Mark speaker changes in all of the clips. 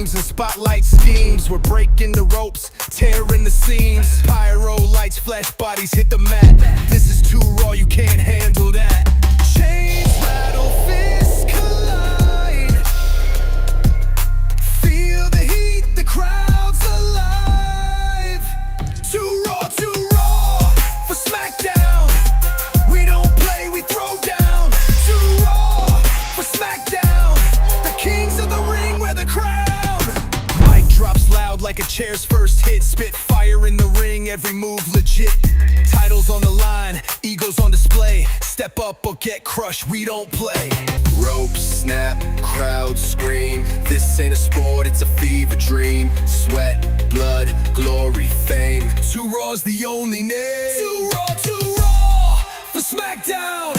Speaker 1: dreams and spotlight schemes. We're breaking the ropes, tearing the seams. Pyro lights, flash bodies hit the mat. This is too raw, you can't handle that. Chains rattle, fists collide. Feel the heat, the crowd's alive. Too raw for SmackDown. We don't play, we throw down. Too raw for SmackDown. The kings of the ring wear the crown. Mic drops loud like a chair's first hit. Spit fire in the ring, every move legit. Titles on the line, egos on display. Step up or get crushed, we don't play. Ropes snap, crowds scream. This ain't a sport, it's a fever dream. Sweat, blood, glory, fame. Too Raw's the only name. Too Raw for SmackDown.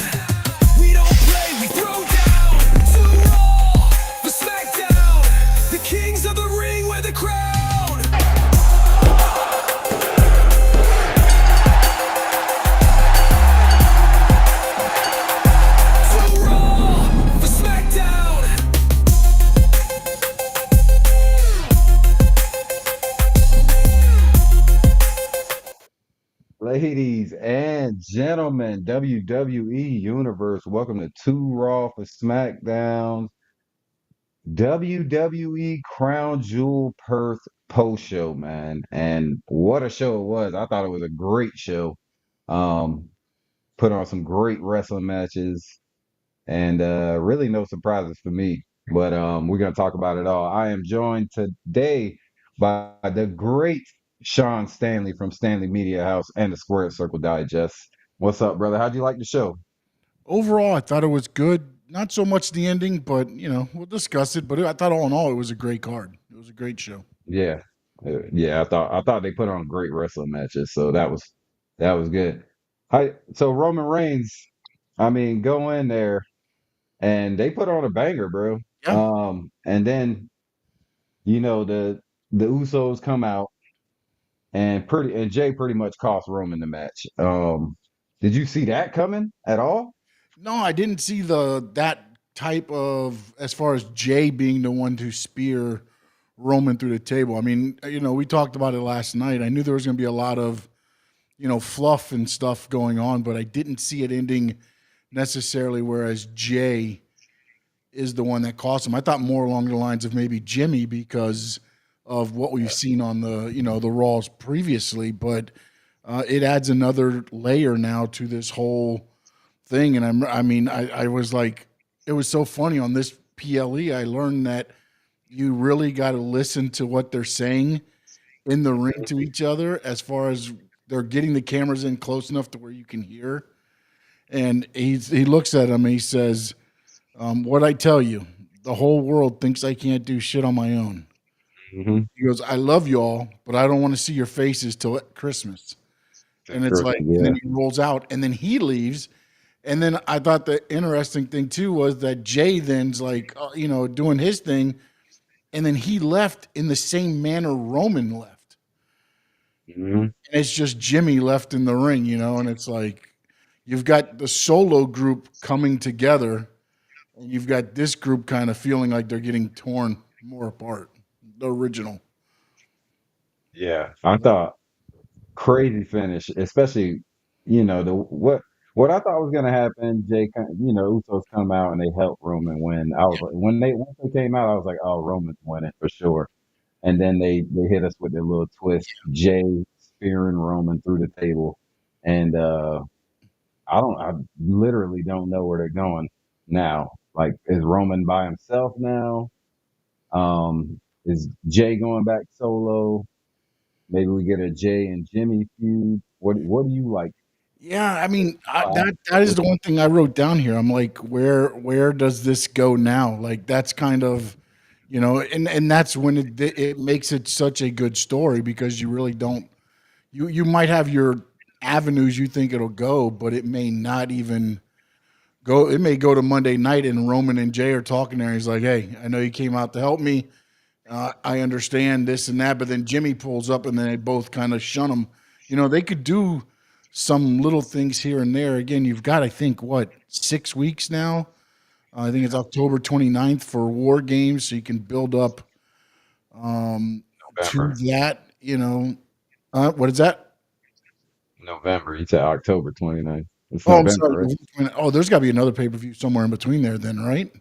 Speaker 1: We don't play, we throw down. Too Raw for SmackDown. The kings of the ring wear the crown. Too Raw for SmackDown.
Speaker 2: Ladies and gentlemen, WWE Universe, welcome to Too Raw for SmackDown, WWE Crown Jewel Perth post show, man. And what a show it was. I thought it was a great show. Put on some great wrestling matches and really no surprises for me. But we're gonna talk about it all. I am joined today by the great Sean Stanley from Stanley Media House and the Squared Circle Digest. What's up, brother? How'd you like the show?
Speaker 3: Overall, I thought it was good. Not so much the ending, but we'll discuss it. But I thought all in all, it was a great card. It was a great show.
Speaker 2: Yeah, yeah. I thought they put on great wrestling matches, so that was good. So Roman Reigns, I mean, go in there and they put on a banger, bro.
Speaker 3: Yeah.
Speaker 2: And then the Usos come out. And Jay pretty much cost Roman the match. Did you see that coming at all?
Speaker 3: No, I didn't see that type of, as far as Jay being the one to spear Roman through the table. I mean, we talked about it last night. I knew there was going to be a lot of, fluff and stuff going on, but I didn't see it ending necessarily, whereas Jay is the one that cost him. I thought more along the lines of maybe Jimmy because of what we've seen on the Raws previously, but it adds another layer now to this whole thing. And I was like, it was so funny on this PLE. I learned that you really got to listen to what they're saying in the ring to each other, as far as they're getting the cameras in close enough to where you can hear. And he looks at him and he says, "What I tell you, the whole world thinks I can't do shit on my own."
Speaker 2: Mm-hmm.
Speaker 3: He goes, "I love y'all, but I don't want to see your faces till Christmas." And it's like,
Speaker 2: Yeah.
Speaker 3: and then he rolls out, and then he leaves. And then I thought the interesting thing too was that Jay then's like, doing his thing, and then he left in the same manner Roman left.
Speaker 2: Mm-hmm.
Speaker 3: And it's just Jimmy left in the ring, and it's like you've got the solo group coming together, and you've got this group kind of feeling like they're getting torn more apart. The original.
Speaker 2: Yeah, I thought crazy finish, especially what I thought was gonna happen. Usos come out and they help Roman win. I was like, once they came out, I was like, oh, Roman's winning for sure. And then they hit us with their little twist, Jay spearing Roman through the table, and I literally don't know where they're going now. Like, is Roman by himself now? Is Jay going back solo? Maybe we get a Jay and Jimmy feud. What do you like?
Speaker 3: Yeah, I mean that is the one thing I wrote down here. I'm like, where does this go now? Like, that's kind of, and that's when it makes it such a good story, because you really don't. You might have your avenues you think it'll go, but it may not even go. It may go to Monday night and Roman and Jay are talking there. He's like, "Hey, I know you came out to help me. I understand this and that," but then Jimmy pulls up and then they both kind of shun him. They could do some little things here and there. Again, you've got, I think, 6 weeks now? I think it's October 29th for War Games, so you can build up To
Speaker 2: November.
Speaker 3: that, what is that?
Speaker 2: November. You said October 29th. It's
Speaker 3: Oh, I'm sorry.
Speaker 2: November, right?
Speaker 3: Oh, there's got to be another pay per view somewhere in between there, then, right?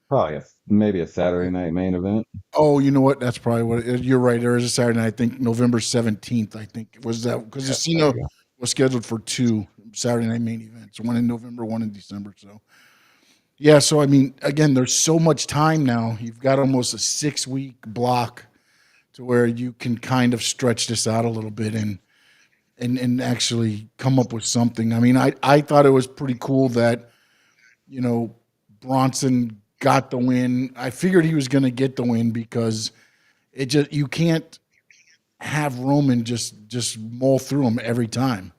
Speaker 2: Probably maybe a Saturday night main event.
Speaker 3: Oh, you know what? That's probably what it is. You're right. There is a Saturday night. I think November 17th. I think was that because
Speaker 2: Yeah, there
Speaker 3: Cena
Speaker 2: you go.
Speaker 3: was scheduled for two Saturday night main events, one in November, one in December. So yeah. So I mean, again, there's so much time now. You've got almost a 6 week block to where you can kind of stretch this out a little bit and actually come up with something. I mean, I thought it was pretty cool that you know Bronson got the win. I figured he was going to get the win because it just you can't have Roman just mull through him every time.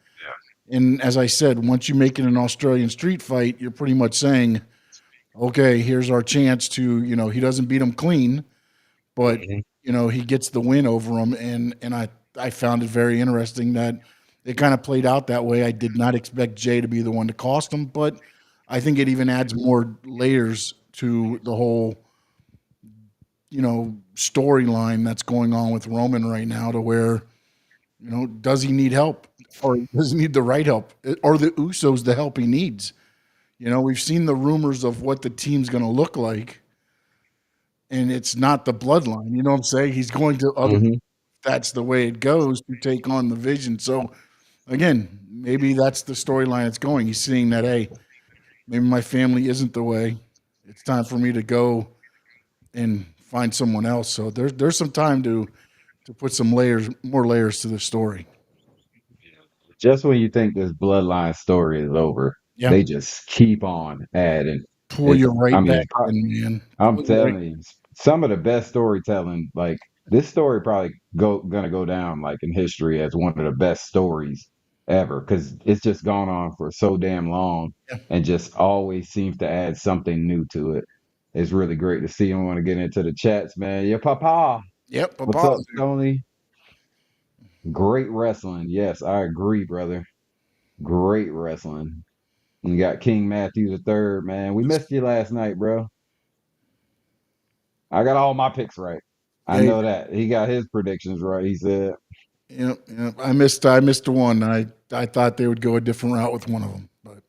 Speaker 3: And as I said, once you make it an Australian street fight, you're pretty much saying, okay, here's our chance to, he doesn't beat him clean, but
Speaker 2: Mhm.
Speaker 3: he gets the win over him. And I found it very interesting that it kind of played out that way. I did not expect Jay to be the one to cost him, but I think it even adds more layers to the whole storyline that's going on with Roman right now to where, does he need help or does he need the right help or the Usos the help he needs? We've seen the rumors of what the team's going to look like and it's not the bloodline. You know what I'm saying? He's going to other,
Speaker 2: Mhm.
Speaker 3: that's the way it goes to take on the vision. So again, maybe that's the storyline it's going. He's seeing that, hey, maybe my family isn't the way. It's time for me to go and find someone else. So there's some time to put some more layers to the story.
Speaker 2: Just when you think this bloodline story is over,
Speaker 3: Yeah,
Speaker 2: they just keep on adding.
Speaker 3: pull you
Speaker 2: I
Speaker 3: right
Speaker 2: mean,
Speaker 3: back in, man.
Speaker 2: I'm
Speaker 3: Pull you right.
Speaker 2: telling you, some of the best storytelling, like this story, probably gonna go down like in history as one of the best stories ever because it's just gone on for so damn long
Speaker 3: Yeah,
Speaker 2: and just always seems to add something new to it. It's really great to see. I want to get into the chats, man. Yeah, Papa,
Speaker 3: yep.
Speaker 2: what's
Speaker 3: Papa.
Speaker 2: up, Tony? Great wrestling. Yes, I agree, brother. Great wrestling. You got King Matthew the third, man. We missed you last night, bro. I got all my picks right. I
Speaker 3: Yeah,
Speaker 2: know that. He got his predictions right. He said,
Speaker 3: yeah. I missed the one. I thought they would go a different route with one of them, but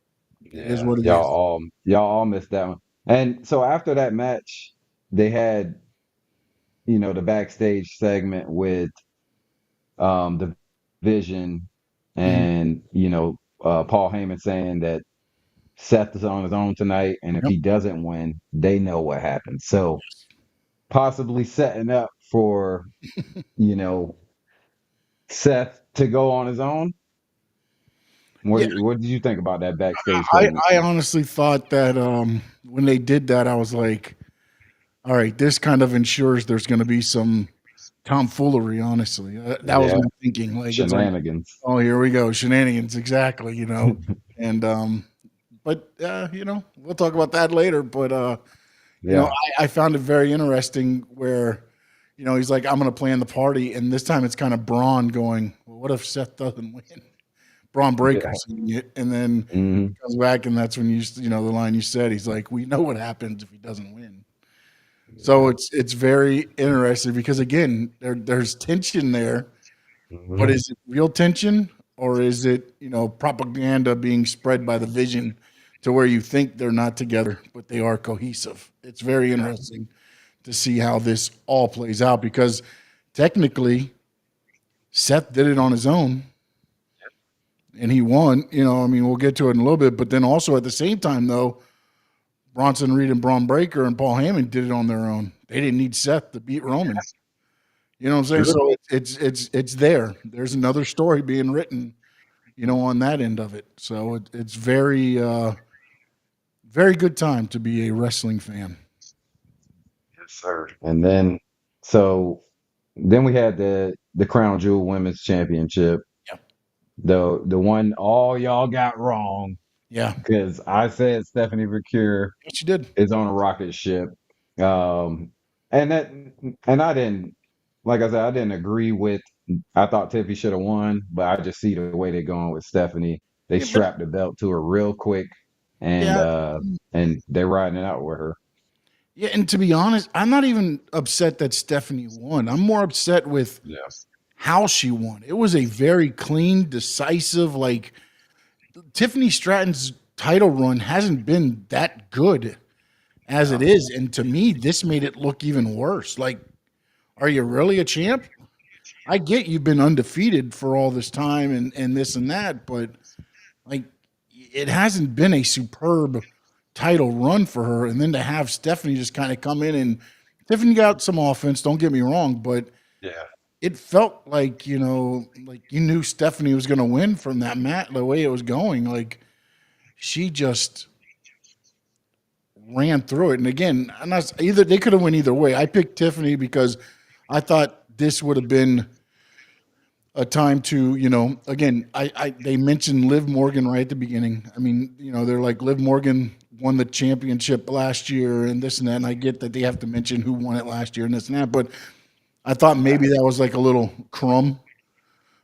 Speaker 3: it is
Speaker 2: "Yeah,
Speaker 3: what it
Speaker 2: y'all
Speaker 3: is.
Speaker 2: all y'all all missed that one." And so after that match, they had, the backstage segment with the Vision
Speaker 3: Mhm.
Speaker 2: and, Paul Heyman saying that Seth is on his own tonight, and if
Speaker 3: Yep.
Speaker 2: he doesn't win, they know what happens. So possibly setting up for, you know, Seth to go on his own.
Speaker 3: Yeah,
Speaker 2: What did you think about that backstage segment?
Speaker 3: I honestly thought that when they did that, I was like, all right, this kind of ensures there's going to be some tomfoolery. Honestly, that was
Speaker 2: Yeah,
Speaker 3: my thinking. Like it's like,
Speaker 2: shenanigans.
Speaker 3: oh, here we go, shenanigans, exactly. And but we'll talk about that later. But
Speaker 2: Yeah,
Speaker 3: I found it very interesting where, he's like, I'm going to plan the party, and this time it's kind of Braun going, well, what if Seth doesn't win? Braun
Speaker 2: yeah.
Speaker 3: Breaker's saying it, and then
Speaker 2: Hmm.
Speaker 3: comes back, and that's when the line you said. He's like, we know what happens if he doesn't win. So
Speaker 2: Yeah.
Speaker 3: it's very interesting because again, there's tension there, but
Speaker 2: Hmm.
Speaker 3: is it real tension or is it propaganda being spread by the Vision to where you think they're not together but they are cohesive? It's very interesting to see how this all plays out because technically Seth did it on his own and he won. I mean, we'll get to it in a little bit, but then also at the same time though, Bronson Reed and Braun Breaker and Paul Heyman did it on their own. They didn't need Seth to beat Roman. You know what I'm saying?
Speaker 2: True.
Speaker 3: So it's there. There's another story being written, on that end of it. So it's very very good time to be a wrestling fan.
Speaker 2: Yes, sir. And then we had the Crown Jewel Women's Championship,
Speaker 3: Yeah.
Speaker 2: the one all y'all got wrong
Speaker 3: Yeah.
Speaker 2: because I said Stephanie Vicure
Speaker 3: Yes, you did.
Speaker 2: is on a rocket ship. Um, and that, and I didn't, like I said, I didn't agree with. I thought Tiffy should have won, but I just see the way they're going with Stephanie. They
Speaker 3: Yeah, but
Speaker 2: strapped the belt to her real quick, and
Speaker 3: yeah,
Speaker 2: uh, and they're riding it out with her.
Speaker 3: Yeah, and to be honest, I'm not even upset that Stephanie won. I'm more upset with
Speaker 2: Yeah.
Speaker 3: how she won. It was a very clean, decisive, like Tiffany Stratton's title run hasn't been that good as it
Speaker 2: No.
Speaker 3: is. And to me, this made it look even worse. Like, are you really a champ? I get you've been undefeated for all this time and this and that, but like it hasn't been a superb title run for her. And then to have Stephanie just kind of come in and Tiffany got some offense, don't get me wrong, but
Speaker 2: Yeah.
Speaker 3: it felt like, like you knew Stephanie was going to win from that match, the way it was going. Like she just ran through it. And again, either they could have went either way. I picked Tiffany because I thought this would have been a time to, again, they mentioned Liv Morgan right at the beginning. I mean, they're like Liv Morgan won the championship last year and this and that. And I get that they have to mention who won it last year and this and that, but I thought maybe that was like a little crumb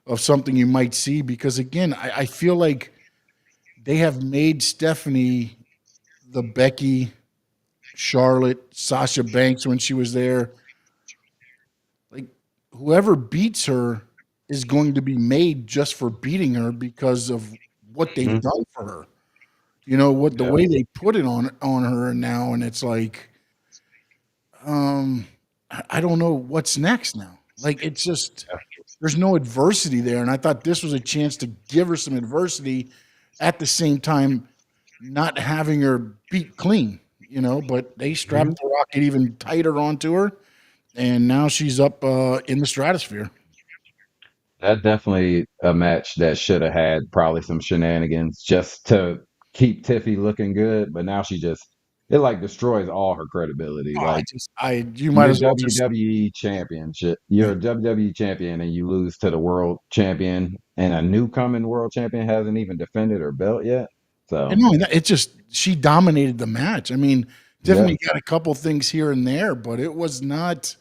Speaker 3: of something you might see because again, I feel like they have made Stephanie the Becky, Charlotte, Sasha Banks when she was there. Like whoever beats her is going to be made just for beating her because of what they've done for her. The
Speaker 2: Yeah.
Speaker 3: way they put it on her now, and it's like, I don't know what's next now. Like it's just there's no adversity there, and I thought this was a chance to give her some adversity at the same time, not having her beat clean. But they strapped the rocket even tighter onto her, and now she's up in the stratosphere.
Speaker 2: That definitely a match that should have had probably some shenanigans just to keep Tiffy looking good, but now it like destroys all her credibility. Like
Speaker 3: You might
Speaker 2: you're
Speaker 3: as well just
Speaker 2: WWE championship. You're a WWE champion and you lose to the world champion and a new coming world champion hasn't even defended her belt yet. So
Speaker 3: And not only that, it just she dominated the match. I mean,
Speaker 2: yeah,
Speaker 3: Tiffany got a couple things here and there, but it was not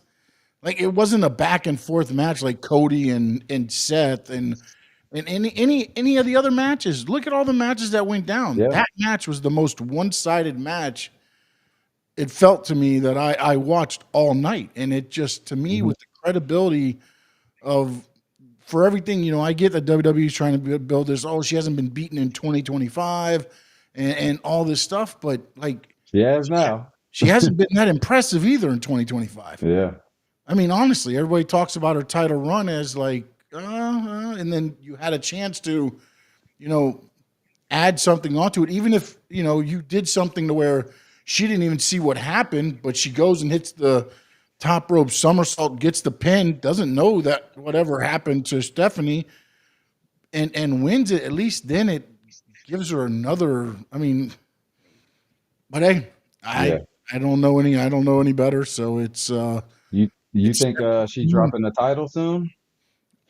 Speaker 3: like it wasn't a back and forth match like Cody and Seth and any of the other matches. Look at all the matches that went down.
Speaker 2: yeah.
Speaker 3: That match was the most one-sided match. It felt to me that I watched all night, and it just to me
Speaker 2: Mhm.
Speaker 3: with the credibility of for everything, I get that WWE is trying to build this. Oh, she hasn't been beaten in 2025 and all this stuff, but like
Speaker 2: She has now.
Speaker 3: she hasn't been that impressive either in 2025.
Speaker 2: Yeah.
Speaker 3: I mean, honestly, everybody talks about her title run as like, and then you had a chance to, you know, add something onto it, even if you did something to where she didn't even see what happened, but she goes and hits the top rope somersault, gets the pin, doesn't know that whatever happened to Stephanie, and wins it. At least then it gives her another. I mean, but hey,
Speaker 2: Yeah.
Speaker 3: I don't know any better. So
Speaker 2: You
Speaker 3: it's
Speaker 2: think she's dropping the title soon?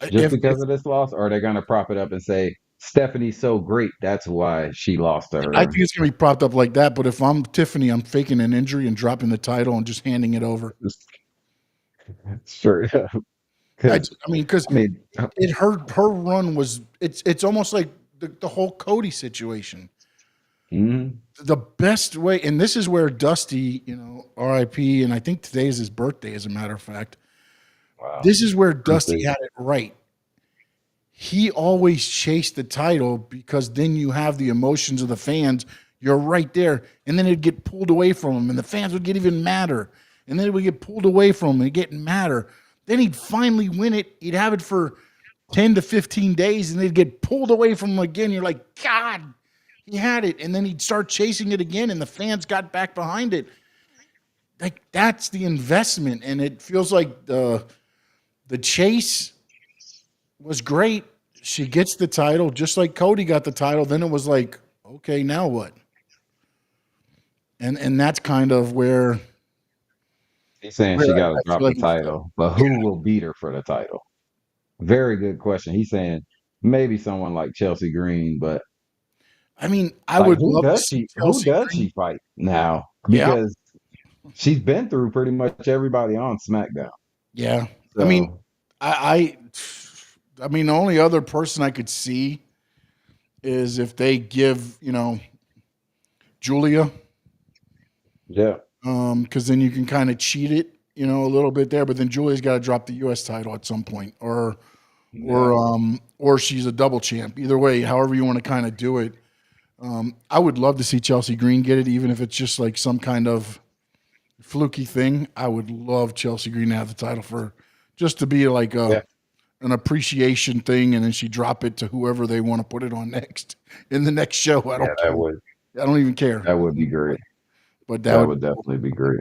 Speaker 2: Just
Speaker 3: if
Speaker 2: because of this loss, or are they gonna prop it up and say Stephanie's so great, that's why she lost to
Speaker 3: I
Speaker 2: her?
Speaker 3: think it's gonna be propped up like that. But if I'm Tiffany, I'm faking an injury and dropping the title and just handing it over.
Speaker 2: Sure, because
Speaker 3: Because
Speaker 2: I mean,
Speaker 3: her run was it's almost like the whole Cody situation.
Speaker 2: mhm,
Speaker 3: The best way, and this is where Dusty, R.I.P. And I think today is his birthday, as a matter of fact.
Speaker 2: wow,
Speaker 3: This is where Dusty
Speaker 2: birthday.
Speaker 3: had it right. He always chased the title because then you have the emotions of the fans. You're right there, and then it'd get pulled away from him, and the fans would get even madder, and then it would get pulled away from him and get madder. Then he'd finally win it. He'd have it for 10 to 15 days, and they'd get pulled away from him again. You're like, God, he had it. And then he'd start chasing it again, and the fans got back behind it. Like, that's the investment. And it feels like the chase was great. She gets the title, just like Cody got the title. Then it was like, okay, now what? And that's kind of where
Speaker 2: He's saying she got to
Speaker 3: I
Speaker 2: drop
Speaker 3: feel
Speaker 2: the
Speaker 3: like
Speaker 2: title, but who will beat her for the title? Very good question. He's saying maybe someone like Chelsea Green, but
Speaker 3: I mean, I
Speaker 2: like
Speaker 3: would love to see
Speaker 2: who
Speaker 3: Chelsea
Speaker 2: does
Speaker 3: Green.
Speaker 2: she fight now?
Speaker 3: Yeah,
Speaker 2: Because she's been through pretty much everybody on SmackDown.
Speaker 3: yeah. I mean,
Speaker 2: So
Speaker 3: I mean, the only other person I could see is if they give, Julia.
Speaker 2: yeah,
Speaker 3: because then you can kind of cheat it, a little bit there. But then Julia's got to drop the U.S. title at some point, or she's a double champ. Either way, however you want to kind of do it. I would love to see Chelsea Green get it, even if it's just like some kind of fluky thing. I would love Chelsea Green to have the title just to be like an appreciation thing, and then she drop it to whoever they want to put it on next in the next show. I don't care. I don't even care.
Speaker 2: That would be great.
Speaker 3: But
Speaker 2: that would definitely be great.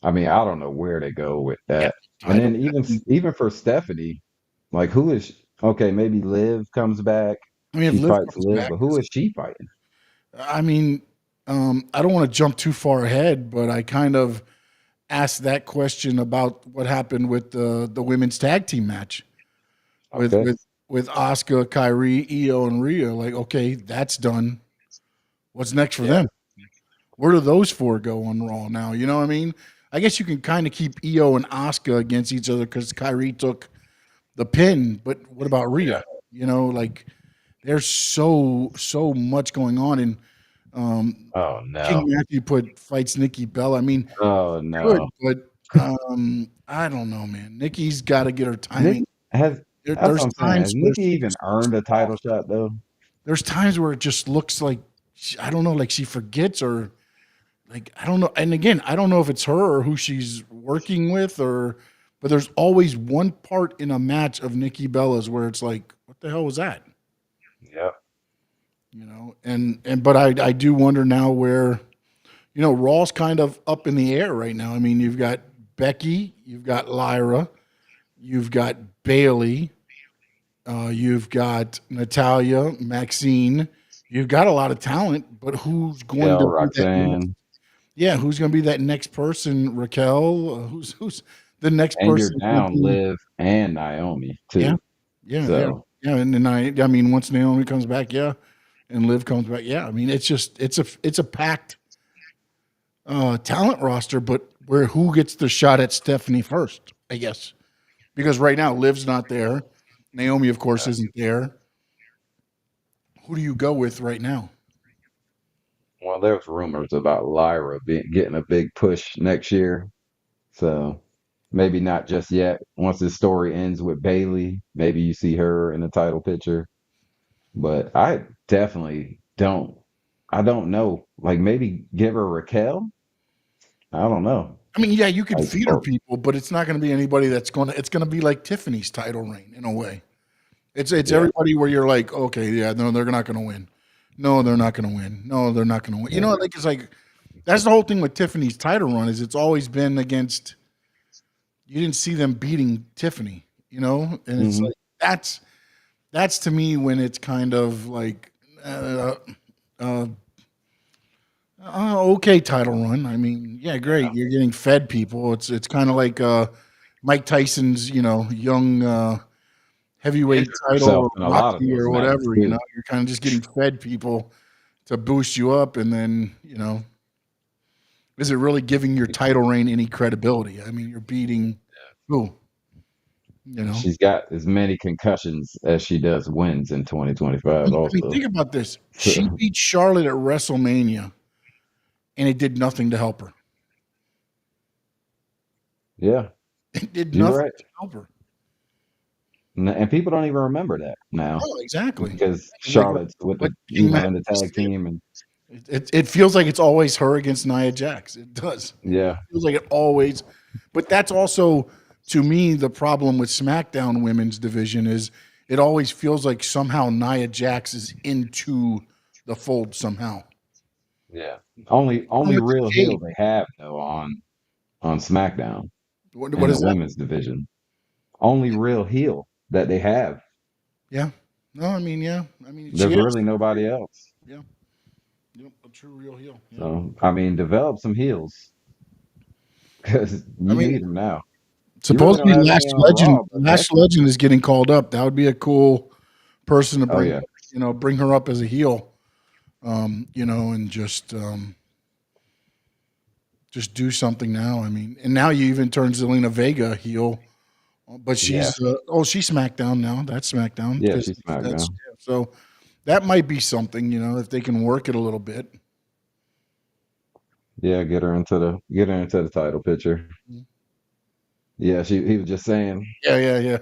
Speaker 2: I mean, I don't know where they go with that. Yeah, and then even for Stephanie, like who is okay? Maybe Liv comes back. I mean, she fights Liv, but who is she fighting?
Speaker 3: I mean, I don't want to jump too far ahead, but I kind of asked that question about what happened with the women's tag team match with Asuka, Kyrie, Io, and Rhea. Like, okay, that's done. What's next for them? Where do those four go on Raw now? You know what I mean? I guess you can kind of keep Io and Asuka against each other because Kyrie took the pin, but what about Rhea? Like there's so much going on, and
Speaker 2: oh no,
Speaker 3: King Matthew fights Nikki Bella. I mean,
Speaker 2: oh no,
Speaker 3: good, but I don't know, man. Nikki's got to get her timing.
Speaker 2: There's times has Nikki even earned a title shot though?
Speaker 3: There's times where it just looks like I don't know, like she forgets or like I don't know. And again, I don't know if it's her or who she's working with, but there's always one part in a match of Nikki Bella's where it's like, what the hell was that?
Speaker 2: Yeah.
Speaker 3: But I do wonder now where, Raw's kind of up in the air right now. I mean, you've got Becky, you've got Lyra, you've got Bailey, you've got Natalya, Maxine. You've got a lot of talent, but who's going to
Speaker 2: Roxanne?
Speaker 3: Who's going to be that next person? Raquel? Who's the next person?
Speaker 2: And you're down Liv and Naomi too.
Speaker 3: Yeah. And then I mean, once Naomi comes back, and Liv comes back, I mean, it's a packed talent roster, but who gets the shot at Stephanie first? I guess because right now Liv's not there, Naomi of course isn't there. Who do you go with right now?
Speaker 2: Well, there's rumors about Lyra getting a big push next year, so maybe not just yet. Once this story ends with Bailey, maybe you see her in the title picture. But I definitely don't. I don't know. Like maybe give her Raquel. I don't know.
Speaker 3: I mean, you could feed her people, but it's not going to be anybody it's going to be like Tiffany's title reign in a way. It's everybody where you're like, okay, no, they're not going to win. No, they're not going to win. No, they're not going to win. You know, like it's like that's the whole thing with Tiffany's title run is it's always been against. You didn't see them beating Tiffany, and it's like that's to me when it's kind of like okay title run. I mean, great. You're getting fed people. It's kind of like Mike Tyson's, young heavyweight title or whatever. You're kind of just getting fed people to boost you up, and then is it really giving your title reign any credibility? I mean, you're beating who?
Speaker 2: She's got as many concussions as she does wins in 2025. Also,
Speaker 3: I mean, think about this. She beat Charlotte at WrestleMania, and it did nothing to help her.
Speaker 2: Yeah,
Speaker 3: it did nothing to help her.
Speaker 2: And people don't even remember that now.
Speaker 3: Oh, exactly.
Speaker 2: Because Charlotte's with the in the tag team, and
Speaker 3: it feels like it's always her against Nia Jax. It does.
Speaker 2: Yeah,
Speaker 3: it feels like it always. But that's also, to me, the problem with SmackDown women's division is it always feels like somehow Nia Jax is into the fold somehow.
Speaker 2: Yeah, only real heel they have though on SmackDown.
Speaker 3: What is
Speaker 2: the women's division? Only real heel that they have.
Speaker 3: Yeah. No, I mean,
Speaker 2: there's really nobody else.
Speaker 3: Yeah. Yep, a true real heel. Yeah.
Speaker 2: So, I mean, develop some heels because you need them now.
Speaker 3: Supposedly, Last Legend is getting called up. That would be a cool person to bring. Bring her up as a heel. And just do something now. I mean, and now you even turn Zelina Vega heel. But she's she's SmackDown now. That's SmackDown.
Speaker 2: Yeah, she's SmackDown.
Speaker 3: So that might be something, if they can work it a little bit.
Speaker 2: Yeah, get her into the title picture. Yeah, he was just saying
Speaker 3: Yeah.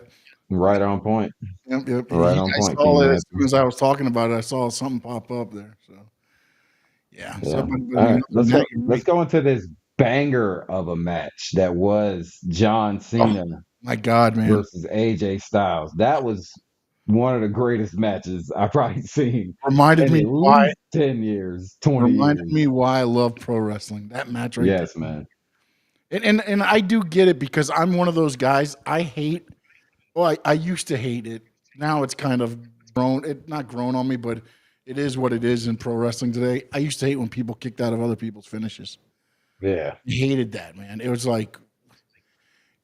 Speaker 2: right on point.
Speaker 3: Yep.
Speaker 2: Right on
Speaker 3: I
Speaker 2: point,
Speaker 3: saw
Speaker 2: King
Speaker 3: it as soon
Speaker 2: Matthews.
Speaker 3: as I was talking about it. I saw something pop up there. So yeah. So,
Speaker 2: Yeah.
Speaker 3: but I
Speaker 2: All
Speaker 3: mean,
Speaker 2: right.
Speaker 3: other than
Speaker 2: Let's
Speaker 3: that,
Speaker 2: go.
Speaker 3: you're
Speaker 2: Let's
Speaker 3: right.
Speaker 2: go into this banger of a match that was John
Speaker 3: Oh
Speaker 2: Cena
Speaker 3: my God, man!
Speaker 2: versus AJ Styles. That was one of the greatest matches I've probably seen
Speaker 3: Reminded
Speaker 2: in
Speaker 3: me
Speaker 2: at
Speaker 3: why.
Speaker 2: least 10 years, 20
Speaker 3: Reminded
Speaker 2: years.
Speaker 3: me why I love pro wrestling. That match right
Speaker 2: Yes,
Speaker 3: there.
Speaker 2: man.
Speaker 3: And I do get it because I'm one of those guys. I hate. Well, I used to hate it. Now it's kind of grown. It not grown on me, but it is what it is in pro wrestling today. I used to hate when people kicked out of other people's finishes.
Speaker 2: Yeah.
Speaker 3: I hated that, man. It was like,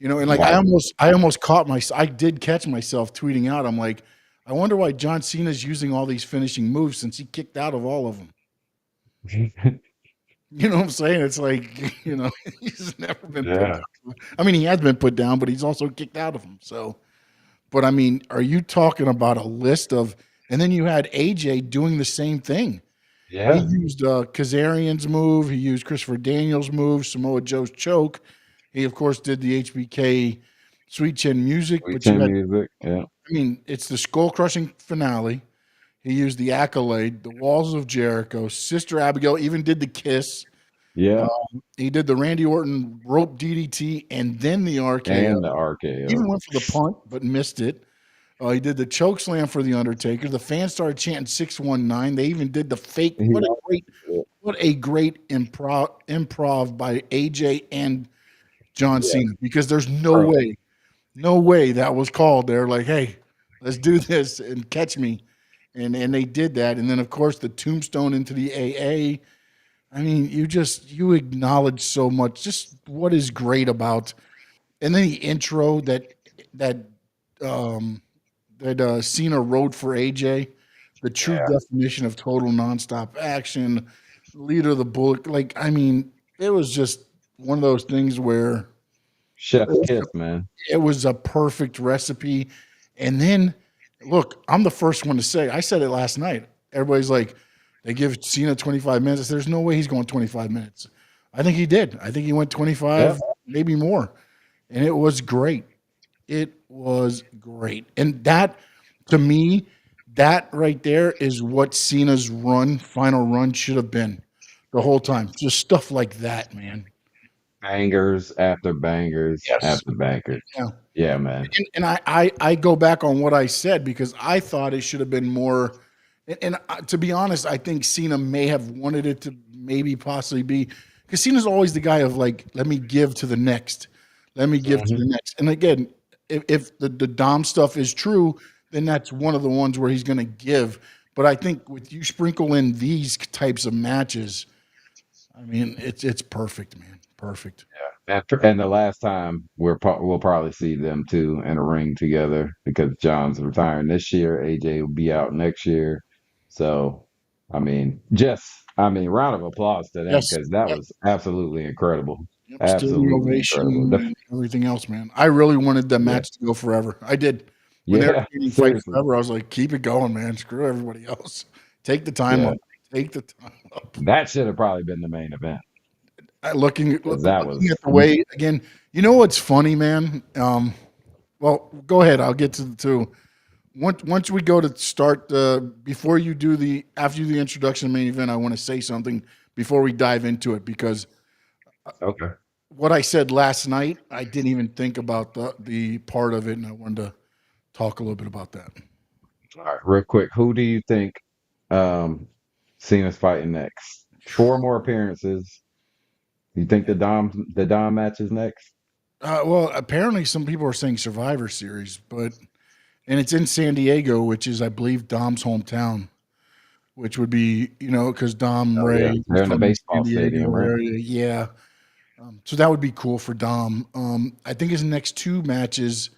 Speaker 3: and like
Speaker 2: Why?
Speaker 3: I almost caught I did catch myself tweeting out. I'm like, I wonder why John Cena's using all these finishing moves since he kicked out of all of them. You know what I'm saying? It's like, he's never been put
Speaker 2: Yeah.
Speaker 3: down. I mean, he has been put down, but he's also kicked out of them. So, but I mean, are you talking about a list of, and then you had AJ doing the same thing. He
Speaker 2: Yeah.
Speaker 3: used Kazarian's move. He used Christopher Daniels' move, Samoa Joe's choke. He, of course, did the HBK Sweet Chin music,
Speaker 2: We
Speaker 3: but you
Speaker 2: chin
Speaker 3: had,
Speaker 2: music. Yeah.
Speaker 3: I mean, it's the skull crushing finale. He used the accolade, the walls of Jericho. Sister Abigail even did the kiss.
Speaker 2: Yeah.
Speaker 3: He did the Randy Orton rope DDT and then the RKO.
Speaker 2: And the
Speaker 3: Even
Speaker 2: RKO.
Speaker 3: went for the punt, but missed it. He did the choke slam for the Undertaker. The fans started chanting 619. They even did the fake.
Speaker 2: He,
Speaker 3: What a great improv by AJ and John
Speaker 2: yeah.
Speaker 3: Cena. Because there's
Speaker 2: Bro.
Speaker 3: no way that was called. They're like, hey, let's do this and catch me. And they did that. And then of course the tombstone into the AA. I mean, you acknowledge so much. Just what is great about, and then the intro that um Cena wrote for AJ, the true
Speaker 2: Yeah.
Speaker 3: definition of total nonstop action, leader of the Bullet. Like, I mean, it was just one of those things where
Speaker 2: Chef's kiss, man.
Speaker 3: it was a perfect recipe. And then, look, I'm the first one to say, I said it last night. Everybody's like, they give Cena 25 minutes. I said, there's no way he's going 25 minutes. I think he did. I think he went
Speaker 2: Yeah.
Speaker 3: 25, maybe more. And it was great. It was great. And that, to me, that right there is what Cena's final run should have been the whole time. Just stuff like that, man.
Speaker 2: Bangers after bangers
Speaker 3: Yes.
Speaker 2: after bangers.
Speaker 3: Yeah.
Speaker 2: Yeah, man.
Speaker 3: And I go back on what I said because I thought it should have been more. And to be honest, I think Cena may have wanted it to maybe possibly be because Cena's always the guy of like, let me give to the next, let me give to
Speaker 2: Mhm.
Speaker 3: the next. And again, if the Dom stuff is true, then that's one of the ones where he's going to give. But I think with you sprinkle in these types of matches, I mean, it's perfect, man, perfect.
Speaker 2: And the last time we'll probably see them two in a ring together because John's retiring this year. AJ will be out next year. So, round of applause to them
Speaker 3: Yes.
Speaker 2: because that was absolutely incredible.
Speaker 3: Yep, standing
Speaker 2: Absolutely incredible.
Speaker 3: ovation and everything else, man. I really wanted the
Speaker 2: Yeah,
Speaker 3: match to go forever. I did. When they were
Speaker 2: yeah,
Speaker 3: chanting "Fight
Speaker 2: seriously.
Speaker 3: Forever," I was like, "Keep it going, man. Screw everybody else. Take the time
Speaker 2: Yeah,
Speaker 3: up. Take the time up."
Speaker 2: that should have probably been the main event because that
Speaker 3: Looking
Speaker 2: was
Speaker 3: at the way again, you know what's funny, man? Well, go ahead. I'll get to the two. Once we go to start, before you do after you do the introduction main event, I want to say something before we dive into it because
Speaker 2: okay.
Speaker 3: what I said last night, I didn't even think about the part of it, and I wanted to talk a little bit about that.
Speaker 2: All right, real quick. Who do you think Cena's fighting next? Four more appearances. You think the Dom match is next?
Speaker 3: Well, apparently some people are saying Survivor Series, and it's in San Diego, which is I believe Dom's hometown, which would be because Dom
Speaker 2: Oh
Speaker 3: Ray
Speaker 2: yeah,
Speaker 3: is
Speaker 2: they're in the
Speaker 3: from the San
Speaker 2: baseball stadium,
Speaker 3: Diego
Speaker 2: right?
Speaker 3: area. Yeah, so that would be cool for Dom. I think his next two matches,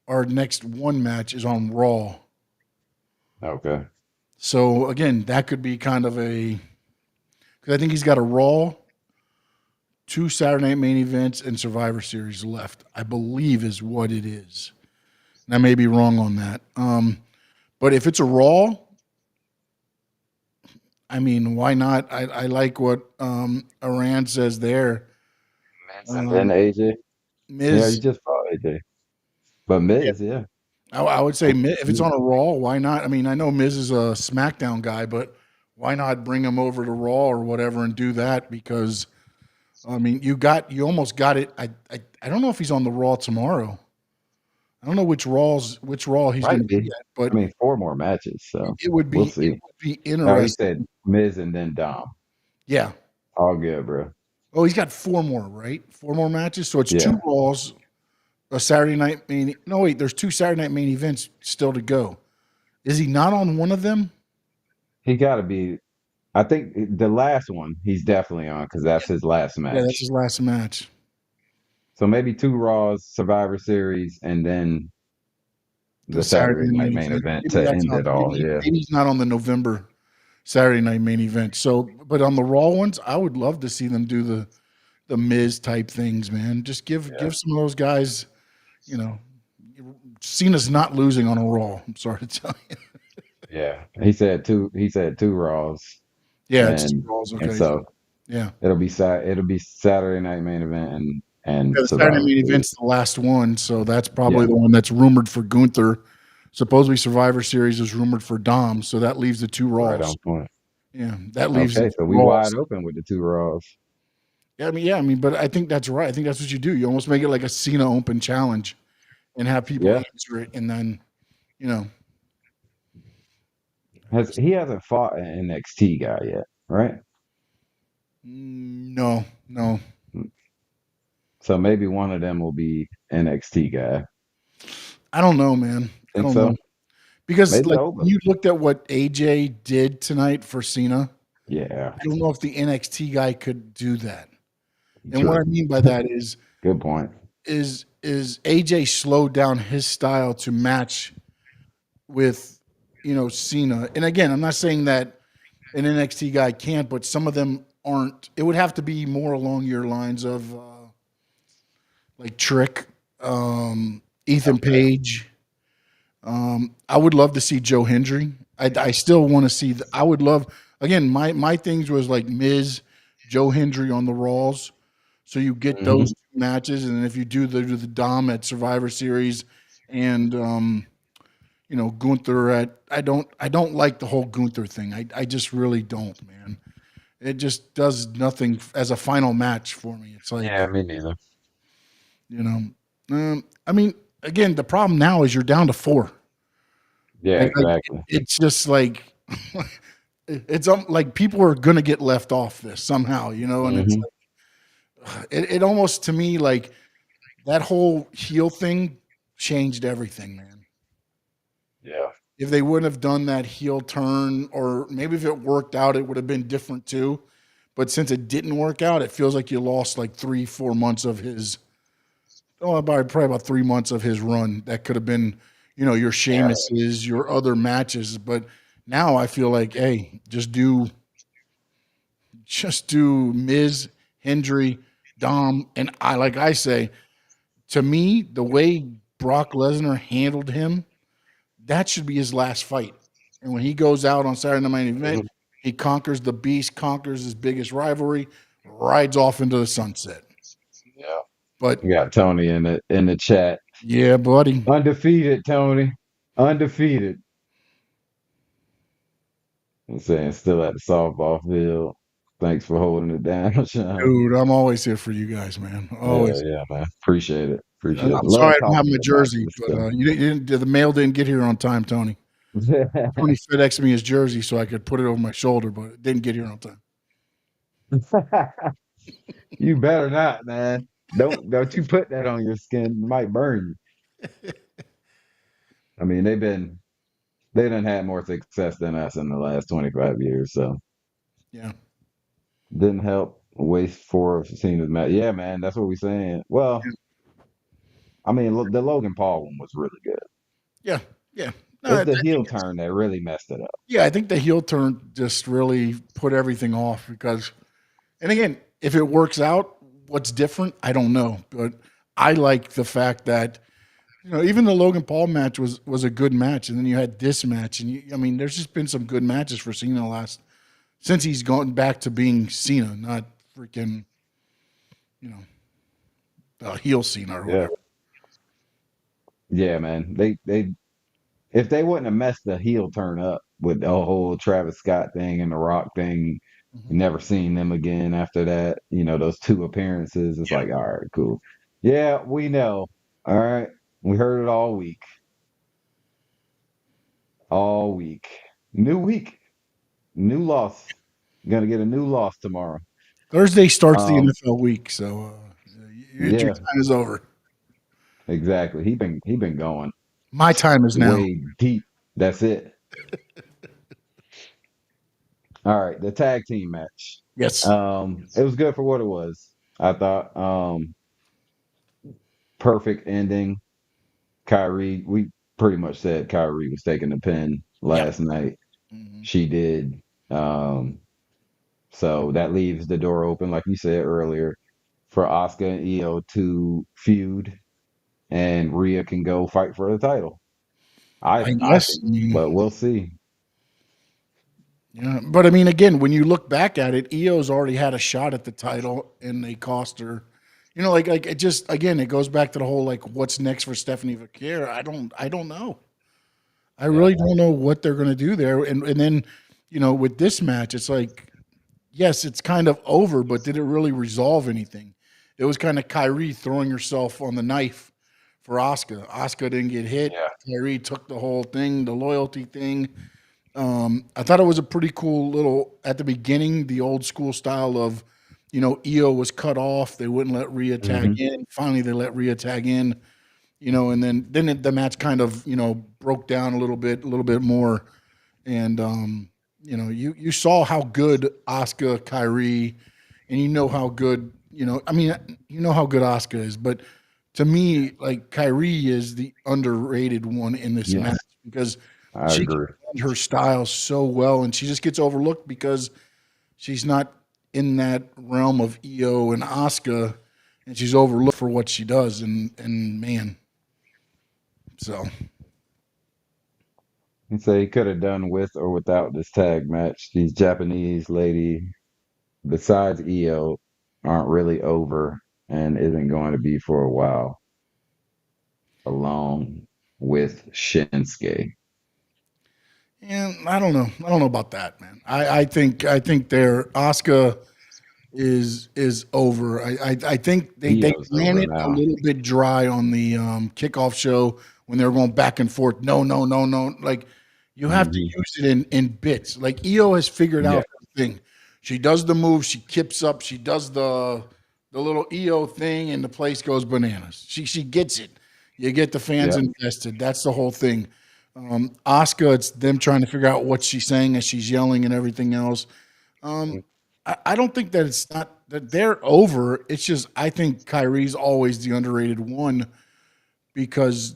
Speaker 3: our next one match is on Raw.
Speaker 2: Okay.
Speaker 3: So again, that could be kind of a because I think he's got a Raw, two Saturday Night main events, and Survivor Series left. I believe is what it is. And I may be wrong on that. But if it's a Raw, I mean, why not? I like what Iran says there.
Speaker 2: Miz and then
Speaker 3: Um,
Speaker 2: AJ. Yeah, he
Speaker 3: Miz,
Speaker 2: just fought AJ. But
Speaker 3: yeah,
Speaker 2: Miz, yeah.
Speaker 3: I would say if it's
Speaker 2: He-
Speaker 3: on a Raw, why not? I mean, I know Miz is a SmackDown guy, but why not bring him over to Raw or whatever and do that? Because I mean, you almost got it. I don't know if he's on the Raw tomorrow. I don't know which Raw he's going
Speaker 2: Might
Speaker 3: to be
Speaker 2: be.
Speaker 3: at, but
Speaker 2: I mean, 4 more matches, so
Speaker 3: it would
Speaker 2: we'll
Speaker 3: be
Speaker 2: see. Oh, he
Speaker 3: interesting.
Speaker 2: said Miz and then Dom.
Speaker 3: Yeah.
Speaker 2: All good, bro.
Speaker 3: Oh, he's got four more, right? Four more matches. So it's
Speaker 2: Yeah.
Speaker 3: two Raws, a Saturday night main. No, wait, there's two Saturday night main events still to go. Is he not on one of them?
Speaker 2: He got to be. I think the last one he's definitely on because that's his last
Speaker 3: Yeah, that's
Speaker 2: match.
Speaker 3: his last match.
Speaker 2: So maybe 2 Raws, Survivor Series, and then
Speaker 3: The
Speaker 2: the
Speaker 3: Saturday
Speaker 2: Saturday night
Speaker 3: main
Speaker 2: main
Speaker 3: event.
Speaker 2: event
Speaker 3: Maybe
Speaker 2: to
Speaker 3: that's
Speaker 2: end
Speaker 3: not.
Speaker 2: it all. Yeah.
Speaker 3: Maybe he's not on the November Saturday night main event. So, but on the Raw ones, I would love to see them do the Miz type things, man. Just
Speaker 2: Yeah.
Speaker 3: give some of those guys, you know, Cena's not losing on a Raw. I'm sorry to tell you.
Speaker 2: Yeah. He said 2 Raws,
Speaker 3: Yeah, it's two
Speaker 2: and
Speaker 3: Raws.
Speaker 2: and
Speaker 3: Okay.
Speaker 2: so
Speaker 3: Yeah.
Speaker 2: it'll be Saturday night main event and
Speaker 3: Yeah, the Saturday
Speaker 2: Survivor
Speaker 3: main
Speaker 2: Series.
Speaker 3: event's the last one, so that's probably
Speaker 2: Yeah.
Speaker 3: the one that's rumored for Gunther. Supposedly Survivor Series is rumored for Dom, so that leaves the two
Speaker 2: Right
Speaker 3: Raws.
Speaker 2: on point.
Speaker 3: Yeah, that leaves the
Speaker 2: Okay,
Speaker 3: two
Speaker 2: so we
Speaker 3: Raws.
Speaker 2: wide open with the 2 Raws.
Speaker 3: Yeah, I mean, but I think that's right. I think that's what you do. You almost make it like a Cena Open challenge and have people
Speaker 2: Yeah.
Speaker 3: answer it, and then you know,
Speaker 2: He hasn't fought an NXT guy yet, right?
Speaker 3: no.
Speaker 2: So maybe one of them will be NXT guy.
Speaker 3: I don't know, man. I
Speaker 2: Think
Speaker 3: don't know
Speaker 2: so?
Speaker 3: because
Speaker 2: Maybe
Speaker 3: like when
Speaker 2: open.
Speaker 3: you looked at what AJ did tonight for Cena,
Speaker 2: Yeah,
Speaker 3: I don't know if the NXT guy could do that. And what I
Speaker 2: true.
Speaker 3: mean by that
Speaker 2: Good point.
Speaker 3: is AJ slowed down his style to match with Cena. And again, I'm not saying that an NXT guy can't, but some of them aren't. It would have to be more along your lines of like Trick, Ethan
Speaker 2: Okay.
Speaker 3: Page. I would love to see Joe Hendry. I still want to see. I would love again. My things was like Miz, Joe Hendry on the Raws. So you get
Speaker 2: Hmm.
Speaker 3: those two matches, and then if you do the Dom at Survivor Series, and Gunther at I don't like the whole Gunther thing. I just really don't, man. It just does nothing as a final match for me. It's like
Speaker 2: Yeah, me neither.
Speaker 3: you know, I mean, again, the problem now is you're down to four.
Speaker 2: Yeah,
Speaker 3: Like
Speaker 2: exactly.
Speaker 3: it's just like it's like people are gonna get left off this somehow, and it's
Speaker 2: Hmm.
Speaker 3: like it almost to me like that whole heel thing changed everything, man.
Speaker 2: Yeah.
Speaker 3: If they wouldn't have done that heel turn, or maybe if it worked out, it would have been different too. But since it didn't work out, it feels like you lost like 3-4 months of his. Oh, probably about 3 months of his run. That could have been, your
Speaker 2: Yeah.
Speaker 3: Sheamuses, your other matches. But now I feel like, hey, just do Miz, Hendry, Dom, and like I say, to me, the way Brock Lesnar handled him, that should be his last fight. And when he goes out on Saturday Night Main Event,
Speaker 2: Mhm.
Speaker 3: he conquers the beast, conquers his biggest rivalry, rides off into the sunset.
Speaker 2: Yeah.
Speaker 3: But
Speaker 2: We got Tony in the chat.
Speaker 3: yeah, buddy.
Speaker 2: Undefeated, Tony. Undefeated. I'm saying still at the softball field. Thanks for holding it down, Sean.
Speaker 3: Dude, I'm always here for you guys, man.
Speaker 2: Yeah,
Speaker 3: Always.
Speaker 2: yeah, man. Appreciate it. Appreciate it.
Speaker 3: I'm sorry
Speaker 2: Love
Speaker 3: I don't have
Speaker 2: talking
Speaker 3: my
Speaker 2: about
Speaker 3: jersey,
Speaker 2: this
Speaker 3: but the mail didn't get here on time, Tony.
Speaker 2: stuff.
Speaker 3: Tony FedExed me his jersey so I could put it over my shoulder, but it didn't get here on time.
Speaker 2: You better not, man. Don't you put that on your skin. It might burn you. I mean, they done had more success than us in the last 25 years, so
Speaker 3: Yeah.
Speaker 2: didn't help waste 4 of Cena's match. Yeah, man, that's what we're saying. Well, I mean, the Logan Paul one was really good.
Speaker 3: Yeah. Yeah. No,
Speaker 2: It's the heel turn that really messed it up.
Speaker 3: I think the heel turn just really put everything off because, and again, if it works out, what's different? I don't know. But I like the fact that, even the Logan Paul match was a good match. And then you had this match. And I mean, there's just been some good matches for Cena the last since he's gone back to being Cena, not freaking, you know, heel Cena or
Speaker 2: Yeah.
Speaker 3: whatever.
Speaker 2: Yeah, man. They if they wouldn't have messed the heel turn up with the whole Travis Scott thing and the Rock thing,
Speaker 3: Mhm.
Speaker 2: never seen them again after that. Those two appearances. It's
Speaker 3: Yeah.
Speaker 2: like, all right, cool. Yeah, we know. All right. We heard it all week. All week. New week. New loss. Gonna get a new loss tomorrow.
Speaker 3: Thursday starts the
Speaker 2: Um,
Speaker 3: NFL week, so your
Speaker 2: yeah,
Speaker 3: time is over.
Speaker 2: exactly. He been going
Speaker 3: My time is now.
Speaker 2: way deep. That's it. All right, the tag team match.
Speaker 3: Yes.
Speaker 2: It was good for what it was. I thought. Perfect ending. Kyrie, we pretty much said Kyrie was taking the pin
Speaker 3: Yep.
Speaker 2: last night.
Speaker 3: Mhm.
Speaker 2: She did. Um, so that leaves the door open, like you said earlier, for Asuka and Io to feud, and Rhea can go fight for the title. I
Speaker 3: I
Speaker 2: I
Speaker 3: guess.
Speaker 2: think, but we'll see.
Speaker 3: Yeah, but I mean, again, when you look back at it, Io's already had a shot at the title, and they cost her. Like it just again, it goes back to the whole like, what's next for Stephanie Vaquer? I don't know. I
Speaker 2: Yeah.
Speaker 3: really don't know what they're going to do there. And then, with this match, it's like, yes, it's kind of over, but did it really resolve anything? It was kind of Kyrie throwing herself on the knife for Asuka. Asuka didn't get hit.
Speaker 2: Yeah.
Speaker 3: Kyrie took the whole thing, the loyalty thing. I thought it was a pretty cool little at the beginning, the old school style of, Io was cut off. They wouldn't let Rhea tag
Speaker 2: Hmm.
Speaker 3: in. Finally, they let Rhea tag in. And then the match kind of broke down a little bit more, and you saw how good Asuka, Kyrie, and how good I mean how good Asuka is, but to me, like, Kyrie is the underrated one in this match
Speaker 2: Yes,
Speaker 3: because
Speaker 2: I
Speaker 3: she can
Speaker 2: agree.
Speaker 3: blend her style so well, and she just gets overlooked because she's not in that realm of Io and Asuka, and she's overlooked for what she does, and man, so
Speaker 2: He said he could have done with or without this tag match. These Japanese lady, besides Io, aren't really over and isn't going to be for a while, along with Shinsuke.
Speaker 3: and I don't know about that, man. I think their Asuka is over. I think they
Speaker 2: Io's
Speaker 3: ran
Speaker 2: over
Speaker 3: it a
Speaker 2: now.
Speaker 3: little bit dry on the kickoff show when they were going back and forth. No, no, no, no. Like, you have to
Speaker 2: Hmm.
Speaker 3: use it in bits. Like, Io has figured
Speaker 2: Yeah,
Speaker 3: out her thing. She does the move. She kips up. She does the little Io thing, and the place goes bananas. She gets it. You get the fans
Speaker 2: yeah.
Speaker 3: invested. That's the whole thing. Asuka, it's them trying to figure out what she's saying as she's yelling and everything else. Um, I don't think that it's not that they're over. It's just I think Kyrie's always the underrated one because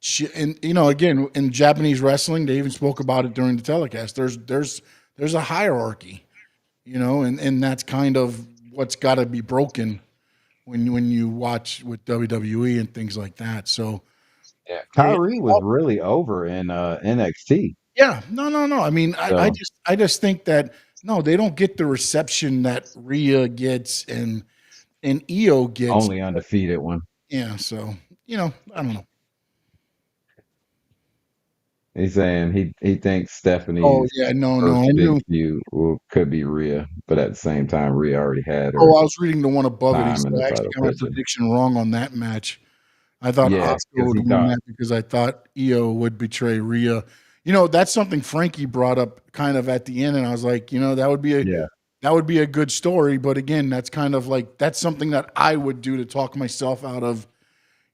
Speaker 3: she and again in Japanese wrestling they even spoke about it during the telecast. There's a hierarchy, and that's kind of what's got to be broken when you watch with WWE and things like that. So
Speaker 2: Yeah.
Speaker 3: yeah,
Speaker 2: Kyrie was really over in NXT.
Speaker 3: yeah, no, no, no. I mean, I
Speaker 2: So
Speaker 3: just think that no, they don't get the reception that Rhea gets and Io gets.
Speaker 2: only undefeated one.
Speaker 3: Yeah, so I don't know.
Speaker 2: He's saying he thinks
Speaker 3: Oh
Speaker 2: Stephanie's
Speaker 3: yeah, no, no.
Speaker 2: first
Speaker 3: I
Speaker 2: big
Speaker 3: knew.
Speaker 2: feud could be Rhea, but at the same time, Rhea already had her
Speaker 3: Oh, I was reading the one above it. He
Speaker 2: time
Speaker 3: said
Speaker 2: in the
Speaker 3: I actually
Speaker 2: title
Speaker 3: got my
Speaker 2: picture.
Speaker 3: prediction wrong on that match. I thought
Speaker 2: Yeah,
Speaker 3: Asuka
Speaker 2: because
Speaker 3: would
Speaker 2: he
Speaker 3: win
Speaker 2: thought,
Speaker 3: that because I thought Io would betray Rhea. That's something Frankie brought up kind of at the end, and I was like,
Speaker 2: yeah,
Speaker 3: that would be a good story. But again, that's kind of like that's something that I would do to talk myself out of.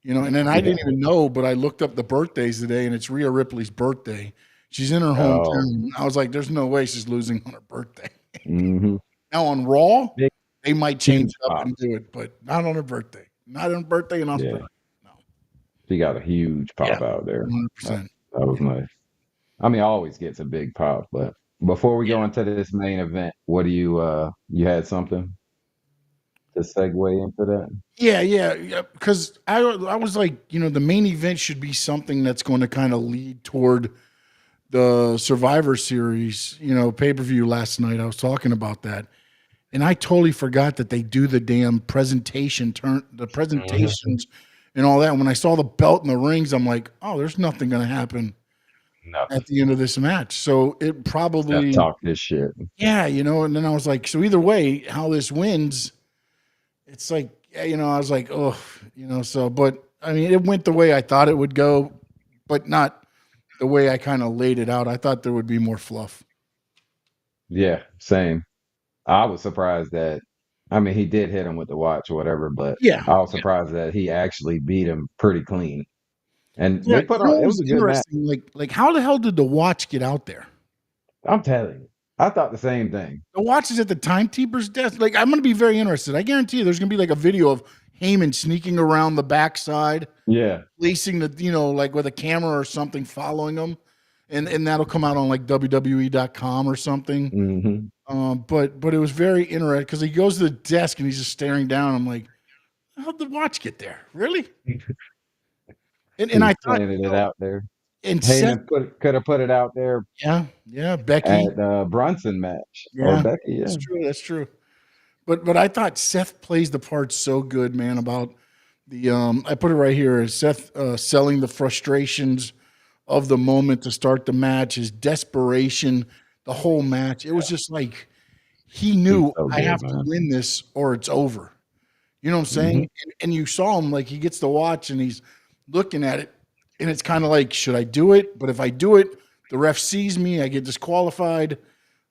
Speaker 3: And then I
Speaker 2: yeah.
Speaker 3: didn't even know, but I looked up the birthdays today, and it's Rhea Ripley's birthday. She's in her
Speaker 2: Oh,
Speaker 3: hometown. I was like, "There's no way she's losing on her birthday."
Speaker 2: hmm.
Speaker 3: Now on Raw,
Speaker 2: Big,
Speaker 3: they might change
Speaker 2: huge
Speaker 3: it up
Speaker 2: pop.
Speaker 3: and do it, but not on her birthday. Not on her birthday in
Speaker 2: Yeah,
Speaker 3: Australia. No.
Speaker 2: she got a huge
Speaker 3: Yeah,
Speaker 2: pop out there. That,
Speaker 3: 100%.
Speaker 2: that was nice. I mean, always gets a big pop, but before we
Speaker 3: Yeah,
Speaker 2: go into this main event, what do you had something to segue into that?
Speaker 3: yeah, yeah, yeah. Because I was like, the main event should be something that's going to kind of lead toward the Survivor Series, pay-per-view last night. I was talking about that. And I totally forgot that they do the damn
Speaker 2: Mhm.
Speaker 3: presentations and all that. And when I saw the belt and the rings, I'm like, oh, there's nothing going to happen at
Speaker 2: Nothing.
Speaker 3: the end of this match. So it
Speaker 2: Seth
Speaker 3: probably,
Speaker 2: talk this shit.
Speaker 3: yeah, and then I was like, so either way, how this wins, it's like, yeah, I was like, oh, but I mean, it went the way I thought it would go, but not the way I kind of laid it out. I thought there would be more fluff.
Speaker 2: Yeah, same. I was surprised that, I mean, he did hit him with the watch or whatever, but
Speaker 3: Yeah.
Speaker 2: I was surprised that he actually beat him pretty clean. And
Speaker 3: Yeah.
Speaker 2: they put on,
Speaker 3: What
Speaker 2: it was
Speaker 3: was
Speaker 2: a good match.
Speaker 3: interesting? Like how the hell did the watch get out there?
Speaker 2: I'm telling you, I thought the same thing.
Speaker 3: The watch is at the timekeeper's desk. Like, I'm going to be very interested. I guarantee you there's going to be like a video of Heyman sneaking around the backside,
Speaker 2: Yeah.
Speaker 3: placing like with a camera or something following him. And that'll come out on like WWE.com or something. But it was very interesting because he goes to the desk and he's just staring down. I'm like, how'd the watch get there? Really? And I thought,
Speaker 2: Planted it out there.
Speaker 3: and Seth,
Speaker 2: Heyman could have put it out there
Speaker 3: yeah, Becky.
Speaker 2: at Brunson match or
Speaker 3: Yeah,
Speaker 2: Becky. Yeah.
Speaker 3: that's true. But I thought Seth plays the part so good, man. About the I put it right here. Seth selling the frustrations of the moment to start the match, his desperation, the whole match. It was just like he knew
Speaker 2: So
Speaker 3: I
Speaker 2: good,
Speaker 3: have to
Speaker 2: man.
Speaker 3: win this or it's over. You know what I'm saying? And you saw him like he gets the watch and he's looking at it, and it's kind of like, should I do it? But if I do it, the ref sees me, I get disqualified,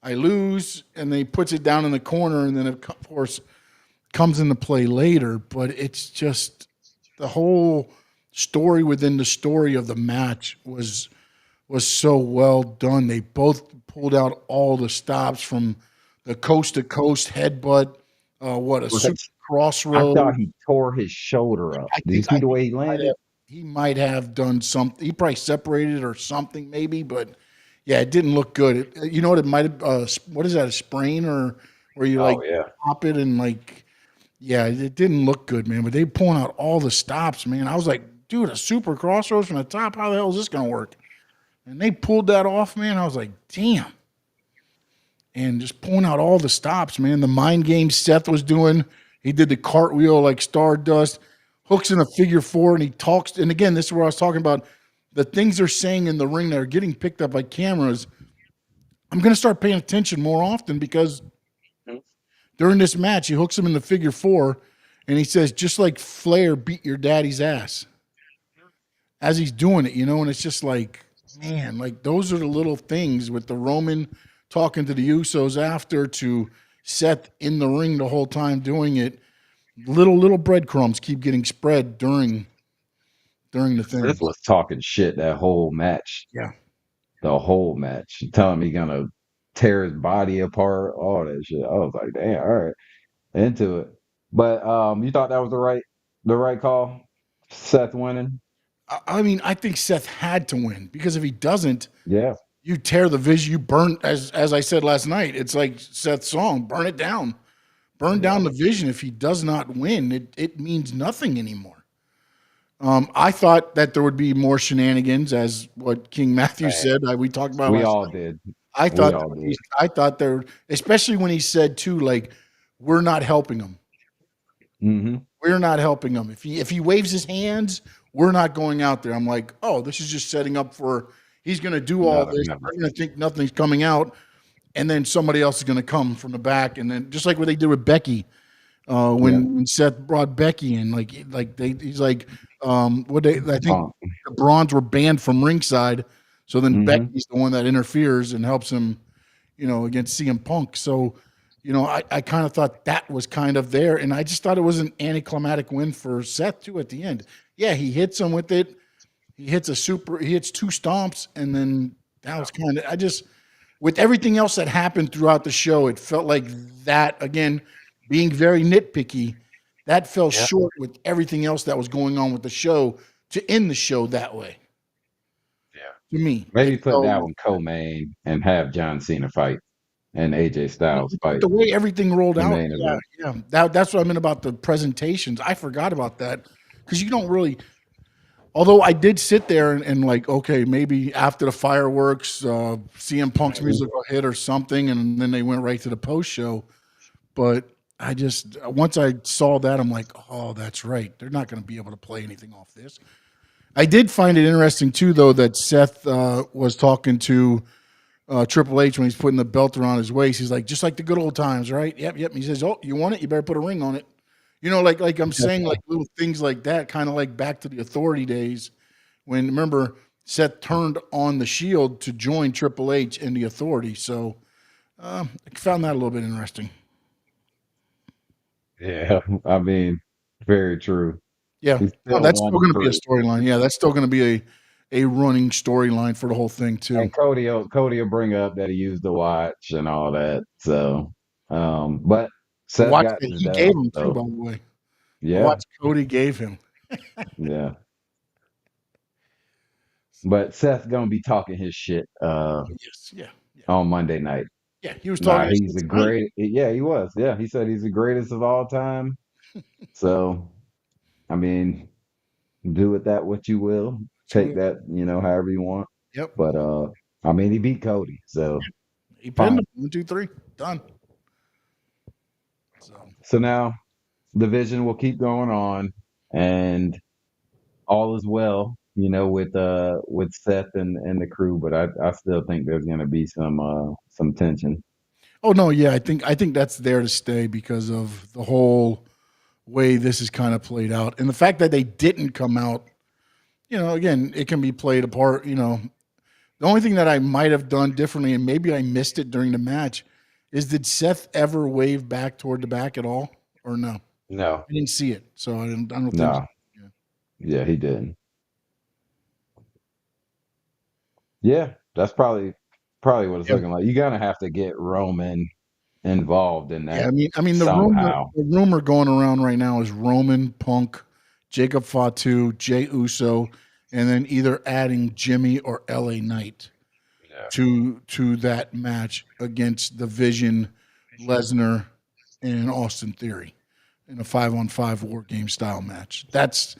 Speaker 3: I lose, and then he puts it down in the corner, and then it, of course, comes into play later. But it's just the whole story within the story of the match was so well done. They both pulled out all the stops from the coast to coast headbutt. What a super
Speaker 2: I
Speaker 3: crossroad.
Speaker 2: thought he tore his shoulder up. Did you see the way he landed?
Speaker 3: He might have done something. He probably separated or something, maybe. But yeah, it didn't look good. You know what? It might have. What is that? A sprain or where you like
Speaker 2: Oh, yeah.
Speaker 3: pop it and like, yeah, it didn't look good, man. But they pulling out all the stops, man. I was like, dude, a super crossroads from the top. How the hell is this gonna work? And they pulled that off, man. I was like, damn. And just pulling out all the stops, man. The mind game Seth was doing. He did the cartwheel like Stardust, hooks in a figure four, and he talks. And again, this is where I was talking about the things they're saying in the ring that are getting picked up by cameras. I'm going to start paying attention more often because during this match, he hooks him in the figure four, and he says, just like Flair beat your daddy's ass as he's doing it, and it's just like, man, like those are the little things with the Roman talking to the Usos after to Seth in the ring the whole time doing it. Little breadcrumbs keep getting spread during the thing.
Speaker 2: Seth was talking shit that whole match.
Speaker 3: Yeah.
Speaker 2: The whole match. Telling me gonna tear his body apart, all that shit. I was like, damn, all right. Into it. But you thought that was the right call? Seth winning?
Speaker 3: I mean, I think Seth had to win because if he doesn't,
Speaker 2: Yeah.
Speaker 3: you tear the vision. You burn, as I said last night. It's like Seth's song, burn it down, burn down the vision. If he does not win, it means nothing anymore. I thought that there would be more shenanigans, as what King Matthew said. We talked about.
Speaker 2: We all did.
Speaker 3: I thought there, especially when he said too, like, we're not helping him. We're not helping him. If he waves his hands, we're not going out there. I'm like, oh, this is just setting up for he's going to do all this. I'm going to think nothing's coming out, and then somebody else is going to come from the back, and then just like what they did with Becky, when Seth brought Becky in, he's like, I think the Brawns were banned from ringside, so then Becky's the one that interferes and helps him, against CM Punk. So, I kind of thought that was kind of there, and I just thought it was an anticlimactic win for Seth too at the end. Yeah, he hits him with it. He hits two stomps, and then that was kind of, with everything else that happened throughout the show, it felt like that, again, being very nitpicky, that fell short with everything else that was going on with the show to end the show that way. Yeah. To me.
Speaker 2: Maybe put that one co-main and have John Cena fight and AJ Styles fight.
Speaker 3: The way everything rolled out.
Speaker 2: Yeah.
Speaker 3: That's what I meant about the presentations. I forgot about that because you don't really Although I did sit there and like, okay, maybe after the fireworks, CM Punk's music will hit or something, and then they went right to the post show. But I just once I saw that, I'm like, oh, that's right. They're not going to be able to play anything off this. I did find it interesting too, though, that Seth was talking to Triple H when he's putting the belt around his waist. He's like, just like the good old times, right? Yep, yep. He says, oh, you want it? You better put a ring on it. You know, like I'm saying, like little things like that, kind of like back to the Authority days when remember Seth turned on the Shield to join Triple H and the Authority. So I found that a little bit interesting.
Speaker 2: Yeah, I mean, very true.
Speaker 3: Yeah,
Speaker 2: He's
Speaker 3: no,
Speaker 2: still
Speaker 3: that's still
Speaker 2: one
Speaker 3: going to be a
Speaker 2: free.
Speaker 3: storyline. Yeah, that's still going to be a running storyline for the whole thing too.
Speaker 2: And Cody will bring up that he used the watch and all that. So, but
Speaker 3: The
Speaker 2: Seth
Speaker 3: watch
Speaker 2: got
Speaker 3: that
Speaker 2: the
Speaker 3: he gave
Speaker 2: dub.
Speaker 3: him too,
Speaker 2: So
Speaker 3: by the way. The
Speaker 2: yeah,
Speaker 3: watch Cody gave him.
Speaker 2: yeah. But Seth's gonna be talking his shit
Speaker 3: Yes, yeah, yeah,
Speaker 2: on Monday night.
Speaker 3: yeah. He was
Speaker 2: Nah,
Speaker 3: talking his
Speaker 2: he's
Speaker 3: shit
Speaker 2: the
Speaker 3: tonight.
Speaker 2: great. Yeah, he was. Yeah, he said he's the greatest of all time. So, I mean, do with that what you will. Take
Speaker 3: So,
Speaker 2: that, however you want.
Speaker 3: yep,
Speaker 2: But I mean, he beat Cody, so
Speaker 3: he pinned
Speaker 2: fine.
Speaker 3: him. 1, 2, 3, done. So
Speaker 2: So now the vision will keep going on, and all is well, with Seth and the crew. But I still think there's gonna be some tension.
Speaker 3: oh no, yeah, I think that's there to stay because of the whole way this is kind of played out, and the fact that they didn't come out. Again, it can be played apart. The only thing that I might have done differently, and maybe I missed it during the match, is did Seth ever wave back toward the back at all, or no?
Speaker 2: No,
Speaker 3: I didn't see it, so I didn't. I don't think. So.
Speaker 2: no,
Speaker 3: Yeah.
Speaker 2: yeah, he didn't. Yeah, that's probably what it's
Speaker 3: Yeah.
Speaker 2: looking like. You're gonna have to get Roman involved in
Speaker 3: Yeah,
Speaker 2: that
Speaker 3: I mean, the rumor,
Speaker 2: somehow.
Speaker 3: the rumor going around right now is Roman, Punk, Jacob Fatu, Jay Uso, and then either adding Jimmy or LA Knight
Speaker 2: Yeah.
Speaker 3: to that match against the Vision, Lesnar, and Austin Theory in a 5-on-5 war game style match. That's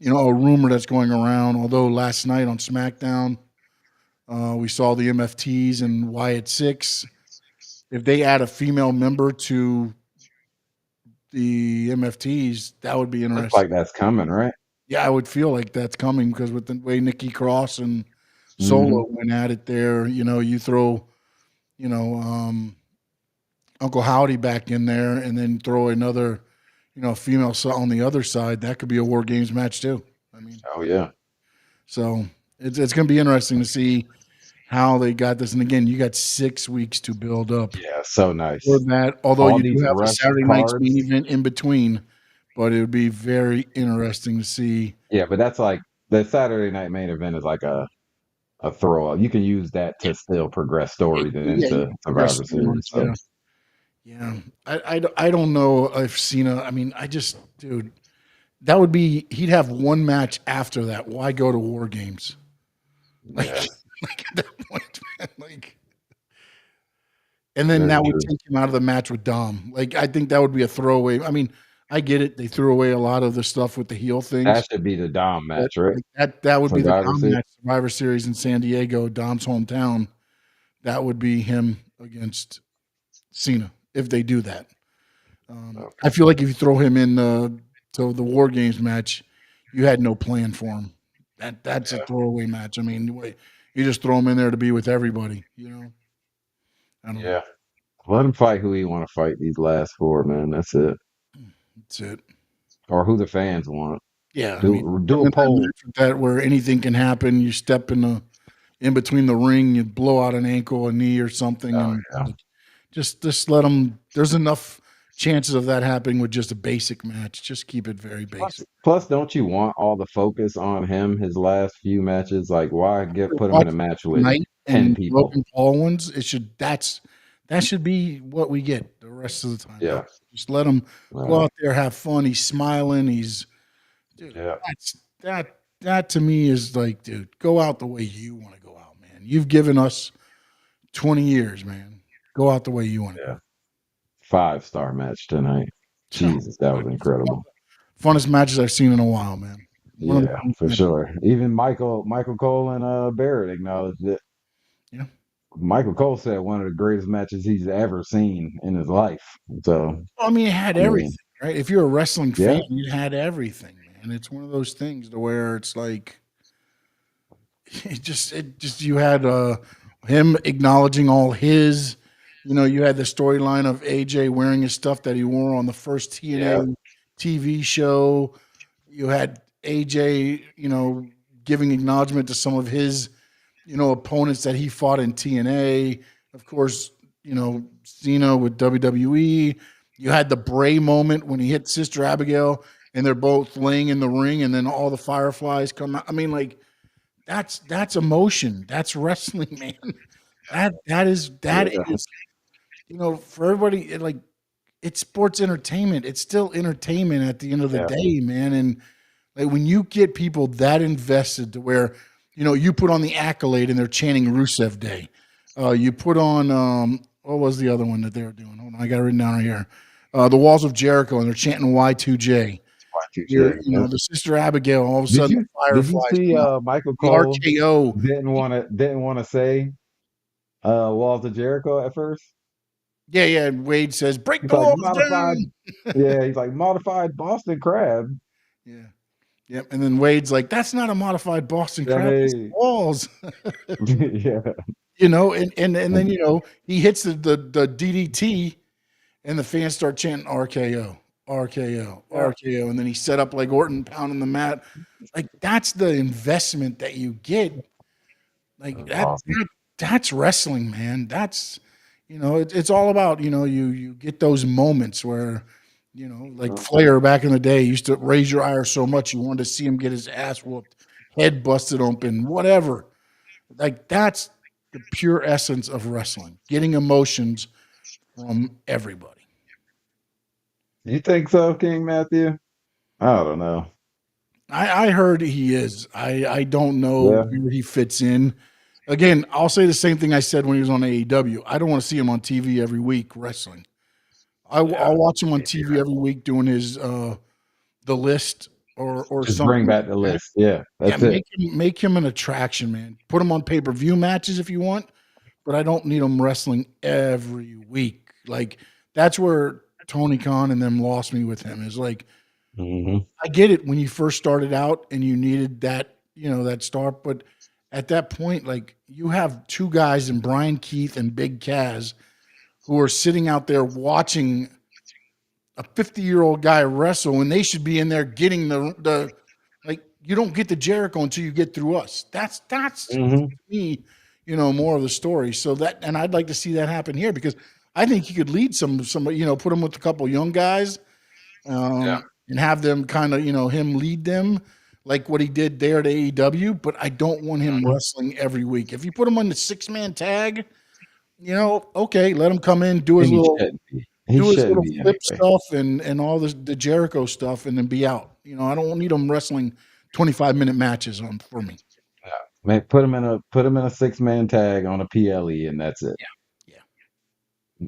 Speaker 3: a rumor that's going around. Although last night on SmackDown, we saw the MFTs and Wyatt Six. If they add a female member to the MFTs, that would be
Speaker 2: Looks
Speaker 3: interesting.
Speaker 2: like that's coming, right?
Speaker 3: Yeah, I would feel like that's coming because with the way Nikki Cross and
Speaker 2: Hmm.
Speaker 3: Solo went at it there, you throw, you know, um, Uncle Howdy back in there and then throw another, female on the other side. That could be a War Games match too. I mean,
Speaker 2: Oh yeah.
Speaker 3: so it's going to be interesting to see how they got this. And again, you got 6 weeks to build up
Speaker 2: Yeah, so
Speaker 3: for
Speaker 2: nice.
Speaker 3: that. Although
Speaker 2: All
Speaker 3: you do
Speaker 2: these
Speaker 3: have a
Speaker 2: rush
Speaker 3: Saturday night's main
Speaker 2: cards.
Speaker 3: event in between, but it would be very interesting to see.
Speaker 2: Yeah, but that's like the Saturday night main event is like a throw up. You can use that to still progress stories
Speaker 3: Yeah, you
Speaker 2: into
Speaker 3: can progress
Speaker 2: Survivor
Speaker 3: storylines.
Speaker 2: Series. So
Speaker 3: Yeah, yeah. I don't know if Cena. I mean, dude, that would be he'd have one match after that. Why go to War Games? Like,
Speaker 2: yeah,
Speaker 3: like at that point, man, like, and then
Speaker 2: very
Speaker 3: that would
Speaker 2: true.
Speaker 3: take him out of the match with Dom. Like, I think that would be a throwaway. I mean, I get it. They threw away a lot of the stuff with the heel things,
Speaker 2: That should be the Dom
Speaker 3: but
Speaker 2: match, right?
Speaker 3: like that would be the
Speaker 2: Survivor
Speaker 3: Dom
Speaker 2: Series.
Speaker 3: match, Survivor Series in San Diego, Dom's hometown. That would be him against Cena if they do that. I
Speaker 2: Okay.
Speaker 3: feel like if you throw him in to the War Games match, you had no plan for him. That's a
Speaker 2: Yeah.
Speaker 3: throwaway match. I mean, you just throw him in there to be with everybody. I don't know.
Speaker 2: Yeah. Let him fight who he want to fight these last four, man. That's it.
Speaker 3: That's it.
Speaker 2: Or who the fans want.
Speaker 3: Yeah, I mean,
Speaker 2: Do
Speaker 3: put him
Speaker 2: a
Speaker 3: in that
Speaker 2: poll.
Speaker 3: match with that where anything can happen. You step in between the ring, you blow out an ankle, a knee, or something,
Speaker 2: Oh
Speaker 3: and
Speaker 2: yeah.
Speaker 3: like, just let them. There's enough chances of that happening with just a basic match. Just keep it very
Speaker 2: Plus,
Speaker 3: basic.
Speaker 2: plus, don't you want all the focus on him? His last few matches, like why put him in
Speaker 3: Watch
Speaker 2: a match with
Speaker 3: tonight
Speaker 2: 10
Speaker 3: and
Speaker 2: people?
Speaker 3: Logan Paul ones. That should be what we get the rest of the time.
Speaker 2: Yeah.
Speaker 3: Just let him go
Speaker 2: Right.
Speaker 3: out there, have fun. He's smiling. Dude.
Speaker 2: Yeah.
Speaker 3: That to me is like, dude, go out the way you want to go out, man. You've given us 20 years, man. Go out the way you want to
Speaker 2: Yeah.
Speaker 3: go.
Speaker 2: 5-star match tonight. Jesus, that was incredible.
Speaker 3: Funnest matches I've seen in a while, man. One of the
Speaker 2: Yeah,
Speaker 3: greatest
Speaker 2: for
Speaker 3: matches.
Speaker 2: sure. Even Michael Cole and Barrett acknowledged it.
Speaker 3: Yeah.
Speaker 2: Michael Cole said one of the greatest matches he's ever seen in his life. So,
Speaker 3: I mean, it had
Speaker 2: I
Speaker 3: everything,
Speaker 2: mean,
Speaker 3: right? If you're a wrestling fan,
Speaker 2: yeah,
Speaker 3: it had everything, man. It's one of those things to where it's like it just you had him acknowledging all his, you had the storyline of AJ wearing his stuff that he wore on the first
Speaker 2: yeah,
Speaker 3: TNA TV show. You had AJ, giving acknowledgement to some of his, opponents that he fought in TNA. Of course, Cena with WWE. You had the Bray moment when he hit Sister Abigail and they're both laying in the ring and then all the fireflies come out. I mean, like that's emotion. That's wrestling, man. That
Speaker 2: yeah,
Speaker 3: is, for everybody, like it's sports entertainment. It's still entertainment at the end of the
Speaker 2: yeah.
Speaker 3: day, man. And like when you get people that invested to where, you put on the accolade and they're chanting Rusev Day. You put on what was the other one that they were doing? Hold on, I got it written down right here. The Walls of Jericho, and they're chanting Y2J. You're,
Speaker 2: Y2J. Yep.
Speaker 3: the Sister Abigail, all of a sudden the
Speaker 2: Did you
Speaker 3: fireflies
Speaker 2: see
Speaker 3: come out.
Speaker 2: Michael
Speaker 3: The
Speaker 2: Cole
Speaker 3: RKO.
Speaker 2: didn't want to say Walls of Jericho at first?
Speaker 3: Yeah, yeah. And Wade says, break
Speaker 2: He's
Speaker 3: the
Speaker 2: like
Speaker 3: walls
Speaker 2: modified.
Speaker 3: down.
Speaker 2: Yeah, he's like modified Boston Crab.
Speaker 3: Yeah. Yep. And then Wade's like, that's not a modified Boston
Speaker 2: I
Speaker 3: crab, it's
Speaker 2: mean,
Speaker 3: walls.
Speaker 2: yeah,
Speaker 3: And then he hits the DDT and the fans start chanting RKO, RKO,
Speaker 2: yeah.
Speaker 3: RKO. And then he set up like Orton pounding the mat. Like that's the investment that you get. Like
Speaker 2: Awesome.
Speaker 3: that's wrestling, man. That's it's all about, you get those moments where, like Flair back in the day used to raise your ire so much you wanted to see him get his ass whooped, head busted open, whatever. Like that's the pure essence of wrestling, getting emotions from everybody.
Speaker 2: You think so, King Matthew? I don't know.
Speaker 3: I heard he is. I don't know
Speaker 2: Yeah,
Speaker 3: where he fits in. Again, I'll say the same thing I said when he was on AEW. I don't want to see him on TV every week wrestling.
Speaker 2: yeah.
Speaker 3: I'll watch him on TV every week doing his the list or
Speaker 2: Just bring
Speaker 3: something like
Speaker 2: back the
Speaker 3: that.
Speaker 2: list. Yeah,
Speaker 3: Yeah,
Speaker 2: that's it.
Speaker 3: make him an attraction, man. Put him on pay-per-view matches if you want, but I don't need him wrestling every week. Like that's where Tony Khan and them lost me with him. Is like
Speaker 2: Hmm.
Speaker 3: I get it when you first started out and you needed that, that start, but at that point, like you have two guys in Brian Keith and Big Kaz who are sitting out there watching a 50-year-old guy wrestle, and they should be in there getting the like you don't get the Jericho until you get through us. That's
Speaker 2: Hmm.
Speaker 3: to me, more of the story. So that, and I'd like to see that happen here because I think he could lead somebody, put him with a couple young guys,
Speaker 2: Yeah.
Speaker 3: and have them kind of, him lead them like what he did there at AEW. But I don't want him
Speaker 2: Hmm.
Speaker 3: wrestling every week. If you put him on the 6-man tag, okay, let him come in, do his
Speaker 2: He
Speaker 3: little
Speaker 2: shouldn't be. He shouldn't be
Speaker 3: flip
Speaker 2: anyway.
Speaker 3: stuff and all the Jericho stuff, and then be out. I don't need him wrestling 25-minute matches on for me.
Speaker 2: Yeah. Man, put him in a 6-man tag on a PLE, and that's it.
Speaker 3: Yeah,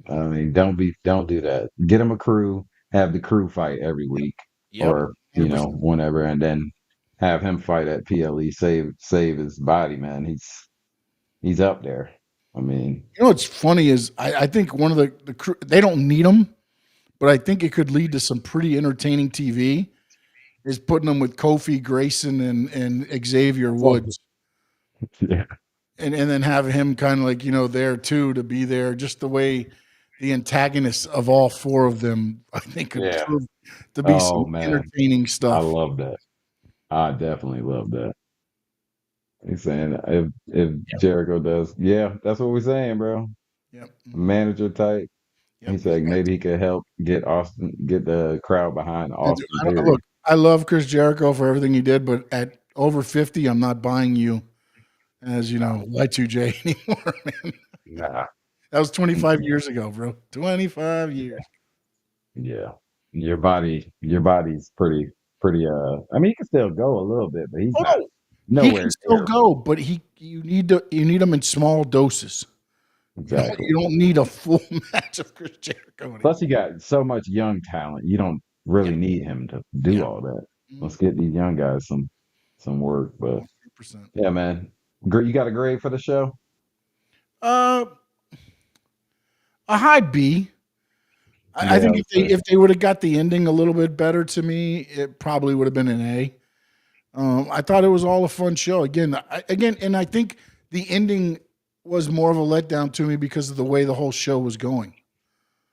Speaker 2: I mean, don't do that. Get him a crew. Have the crew fight every week,
Speaker 3: yep,
Speaker 2: or
Speaker 3: 100%.
Speaker 2: whenever, and then have him fight at PLE. Save his body, man. He's up there. I mean,
Speaker 3: What's funny is I think one of the crew, they don't need him, but I think it could lead to some pretty entertaining TV. Is putting them with Kofi Grayson and Xavier Woods,
Speaker 2: yeah,
Speaker 3: and then have him kind of like there too to be there, just the way the antagonists of all four of them I think could
Speaker 2: yeah.
Speaker 3: prove to be
Speaker 2: Oh
Speaker 3: some
Speaker 2: man,
Speaker 3: entertaining
Speaker 2: I
Speaker 3: stuff.
Speaker 2: love that. I definitely love that. He's saying if
Speaker 3: Yep,
Speaker 2: Jericho does, yeah, that's what we're saying, bro.
Speaker 3: yep,
Speaker 2: Manager type.
Speaker 3: yep.
Speaker 2: He said maybe he could help get the crowd behind
Speaker 3: And
Speaker 2: Austin
Speaker 3: I don't, look,
Speaker 2: Theory.
Speaker 3: I love Chris Jericho for everything he did, but at over 50, I'm not buying you as Y2J anymore, man.
Speaker 2: Nah.
Speaker 3: That was 25
Speaker 2: Mm-mm.
Speaker 3: years ago, bro. 25 years.
Speaker 2: Yeah. Your body's pretty I mean he can still go a little bit, but he's
Speaker 3: Oh
Speaker 2: not
Speaker 3: no, he can
Speaker 2: nowhere
Speaker 3: still
Speaker 2: near
Speaker 3: go, but you need him in small doses.
Speaker 2: exactly.
Speaker 3: You don't need a full match of Chris Jericho
Speaker 2: Plus
Speaker 3: anymore.
Speaker 2: you got so much young talent. You don't
Speaker 3: Yeah,
Speaker 2: really need him to do
Speaker 3: yeah.
Speaker 2: all that.
Speaker 3: Mhm.
Speaker 2: Let's get these young guys some. some work. But
Speaker 3: 100%.
Speaker 2: yeah, man. You got a grade for the show?
Speaker 3: A high B. I
Speaker 2: Yeah,
Speaker 3: think if they would have got the ending a little bit better to me, it probably would have been an A. I thought it was all a fun show. Again, and I think the ending was more of a letdown to me because of the way the whole show was going.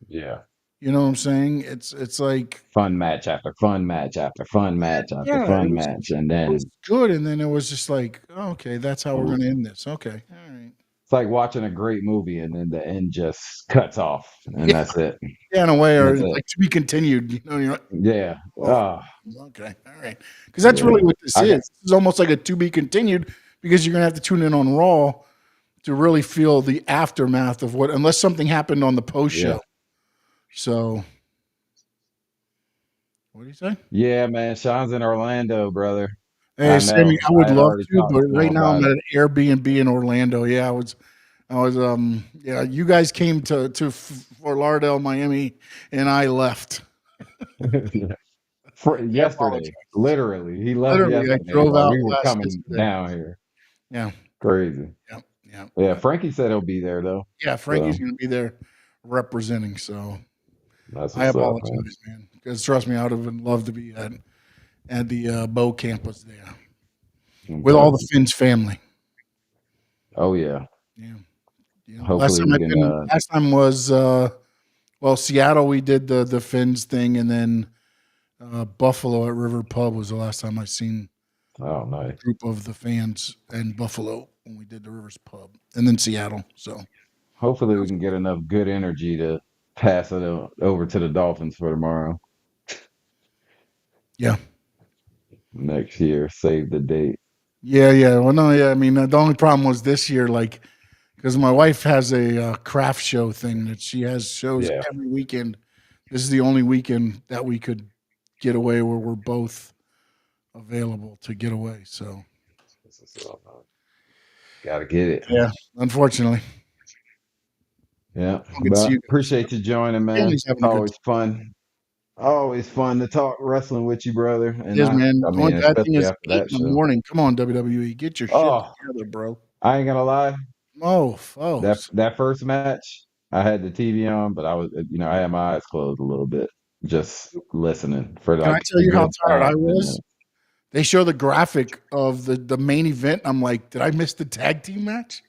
Speaker 2: yeah.
Speaker 3: You know what I'm saying? It's like
Speaker 2: Fun match after fun match after fun match after fun match, and
Speaker 3: it was
Speaker 2: then
Speaker 3: good, and then it was just like, oh, okay, that's how we're
Speaker 2: Ooh.
Speaker 3: going to end this. Okay, all right.
Speaker 2: It's like watching a great movie and then the end just cuts off, and
Speaker 3: Yeah.
Speaker 2: that's it.
Speaker 3: Yeah, in a way, or
Speaker 2: That's it.
Speaker 3: like to be continued. You know, you're like,
Speaker 2: Yeah.
Speaker 3: oh, okay, all right, because that's really what this is. This is almost like a to be continued because you're going to have to tune in on Raw to really feel the aftermath of what, unless something happened on the post show.
Speaker 2: Yeah.
Speaker 3: So, what do you say?
Speaker 2: Yeah, man. Sean's in Orlando, brother.
Speaker 3: Hey, Sammy, I would
Speaker 2: had
Speaker 3: love
Speaker 2: already
Speaker 3: to,
Speaker 2: talked
Speaker 3: but
Speaker 2: to him
Speaker 3: right now I'm
Speaker 2: about
Speaker 3: at an Airbnb in Orlando. Yeah, I was, yeah. You guys came to Fort Lauderdale, Miami, and I left.
Speaker 2: it. Yesterday, literally, he left
Speaker 3: Literally, I
Speaker 2: yesterday
Speaker 3: drove
Speaker 2: while
Speaker 3: out
Speaker 2: we were coming
Speaker 3: yesterday.
Speaker 2: down here.
Speaker 3: Yeah,
Speaker 2: Crazy.
Speaker 3: yeah.
Speaker 2: Yeah, Frankie said he'll be there though.
Speaker 3: Yeah, Frankie's going to be there representing. So
Speaker 2: That's
Speaker 3: I
Speaker 2: what's up,
Speaker 3: apologize, man. Because trust me, I would have loved to be at the Bow campus there with all the Finn's family.
Speaker 2: Oh yeah.
Speaker 3: Yeah.
Speaker 2: Hopefully
Speaker 3: Last time was Seattle. We did the Finns thing, and then Buffalo at River Pub was the last time I seen
Speaker 2: nice.
Speaker 3: a group of the fans in Buffalo when we did the Rivers Pub, and then Seattle. So
Speaker 2: hopefully we can get enough good energy to pass it over to the Dolphins for tomorrow.
Speaker 3: Yeah.
Speaker 2: Next year, save the date.
Speaker 3: Yeah. Well, no, yeah. I mean, the only problem was this year, like, because my wife has a craft show thing that she has shows every weekend. This is the only weekend that we could get away where we're both available to get away. So,
Speaker 2: gotta get it.
Speaker 3: Yeah, unfortunately.
Speaker 2: Yeah, but appreciate you joining, man. It's always fun. Always fun to talk wrestling with you, brother. And
Speaker 3: it is, man.
Speaker 2: I mean, especially after that
Speaker 3: in the morning. Come on, WWE, get your shit together, bro.
Speaker 2: I ain't gonna lie.
Speaker 3: Oh,
Speaker 2: that first match, I had the TV on, but I was, I had my eyes closed a little bit, just listening for like.
Speaker 3: Can I tell you how tired I was? They show the graphic of the main event. I'm like, did I miss the tag team match?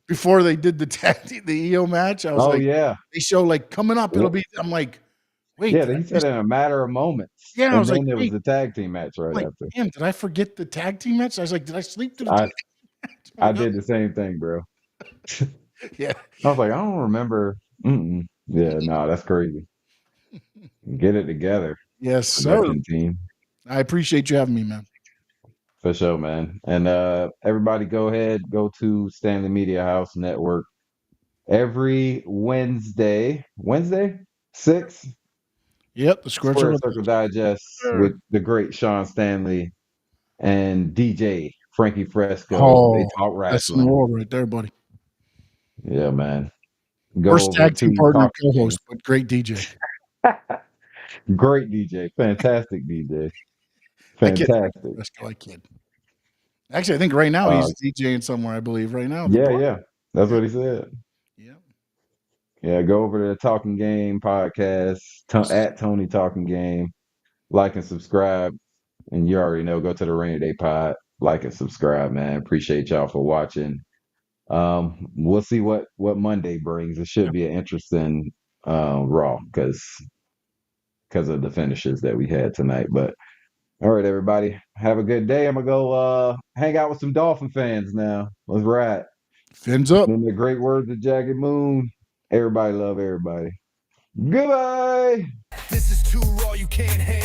Speaker 3: Before they did the EO match, I was like, they show like coming up. It'll be. I'm like, wait.
Speaker 2: Yeah, he said in a matter of moments.
Speaker 3: Yeah, I was like,
Speaker 2: there was the tag team match right after.
Speaker 3: Damn, did I forget the tag team match? I was like, did I sleep through the tag team match?
Speaker 2: I did the same thing, bro.
Speaker 3: Yeah.
Speaker 2: I was like, I don't remember. Yeah, no, that's crazy. Get it together.
Speaker 3: Yes, sir.
Speaker 2: Team.
Speaker 3: I appreciate you having me, man.
Speaker 2: For sure, man. And everybody go to Stanley Media House Network every Wednesday, 6.
Speaker 3: Yep, the Square
Speaker 2: Circle Digest with the great Sean Stanley and DJ Frankie Fresco. They talk wrestling.
Speaker 3: That's in the world right there, buddy.
Speaker 2: Yeah, man.
Speaker 3: Worst tag team partner co-host, but great DJ.
Speaker 2: Great DJ. Fantastic DJ. Fantastic.
Speaker 3: I kid. Actually, I think right now he's DJing somewhere, I believe, right now.
Speaker 2: Yeah. That's what he said.
Speaker 3: Yeah.
Speaker 2: Yeah, go over to the Talking Game podcast, at Tony Talking Game. Like and subscribe. And you already know, go to the Rainy Day Pod. Like and subscribe, man. Appreciate y'all for watching. We'll see what Monday brings. It should be an interesting Raw because of the finishes that we had tonight. But all right, everybody, have a good day. I'm gonna go hang out with some Dolphin fans now. Let's ride.
Speaker 3: Fins up.
Speaker 2: In the great words of Jagged Moon, everybody love everybody. Goodbye.
Speaker 1: This is too raw, you can't handle.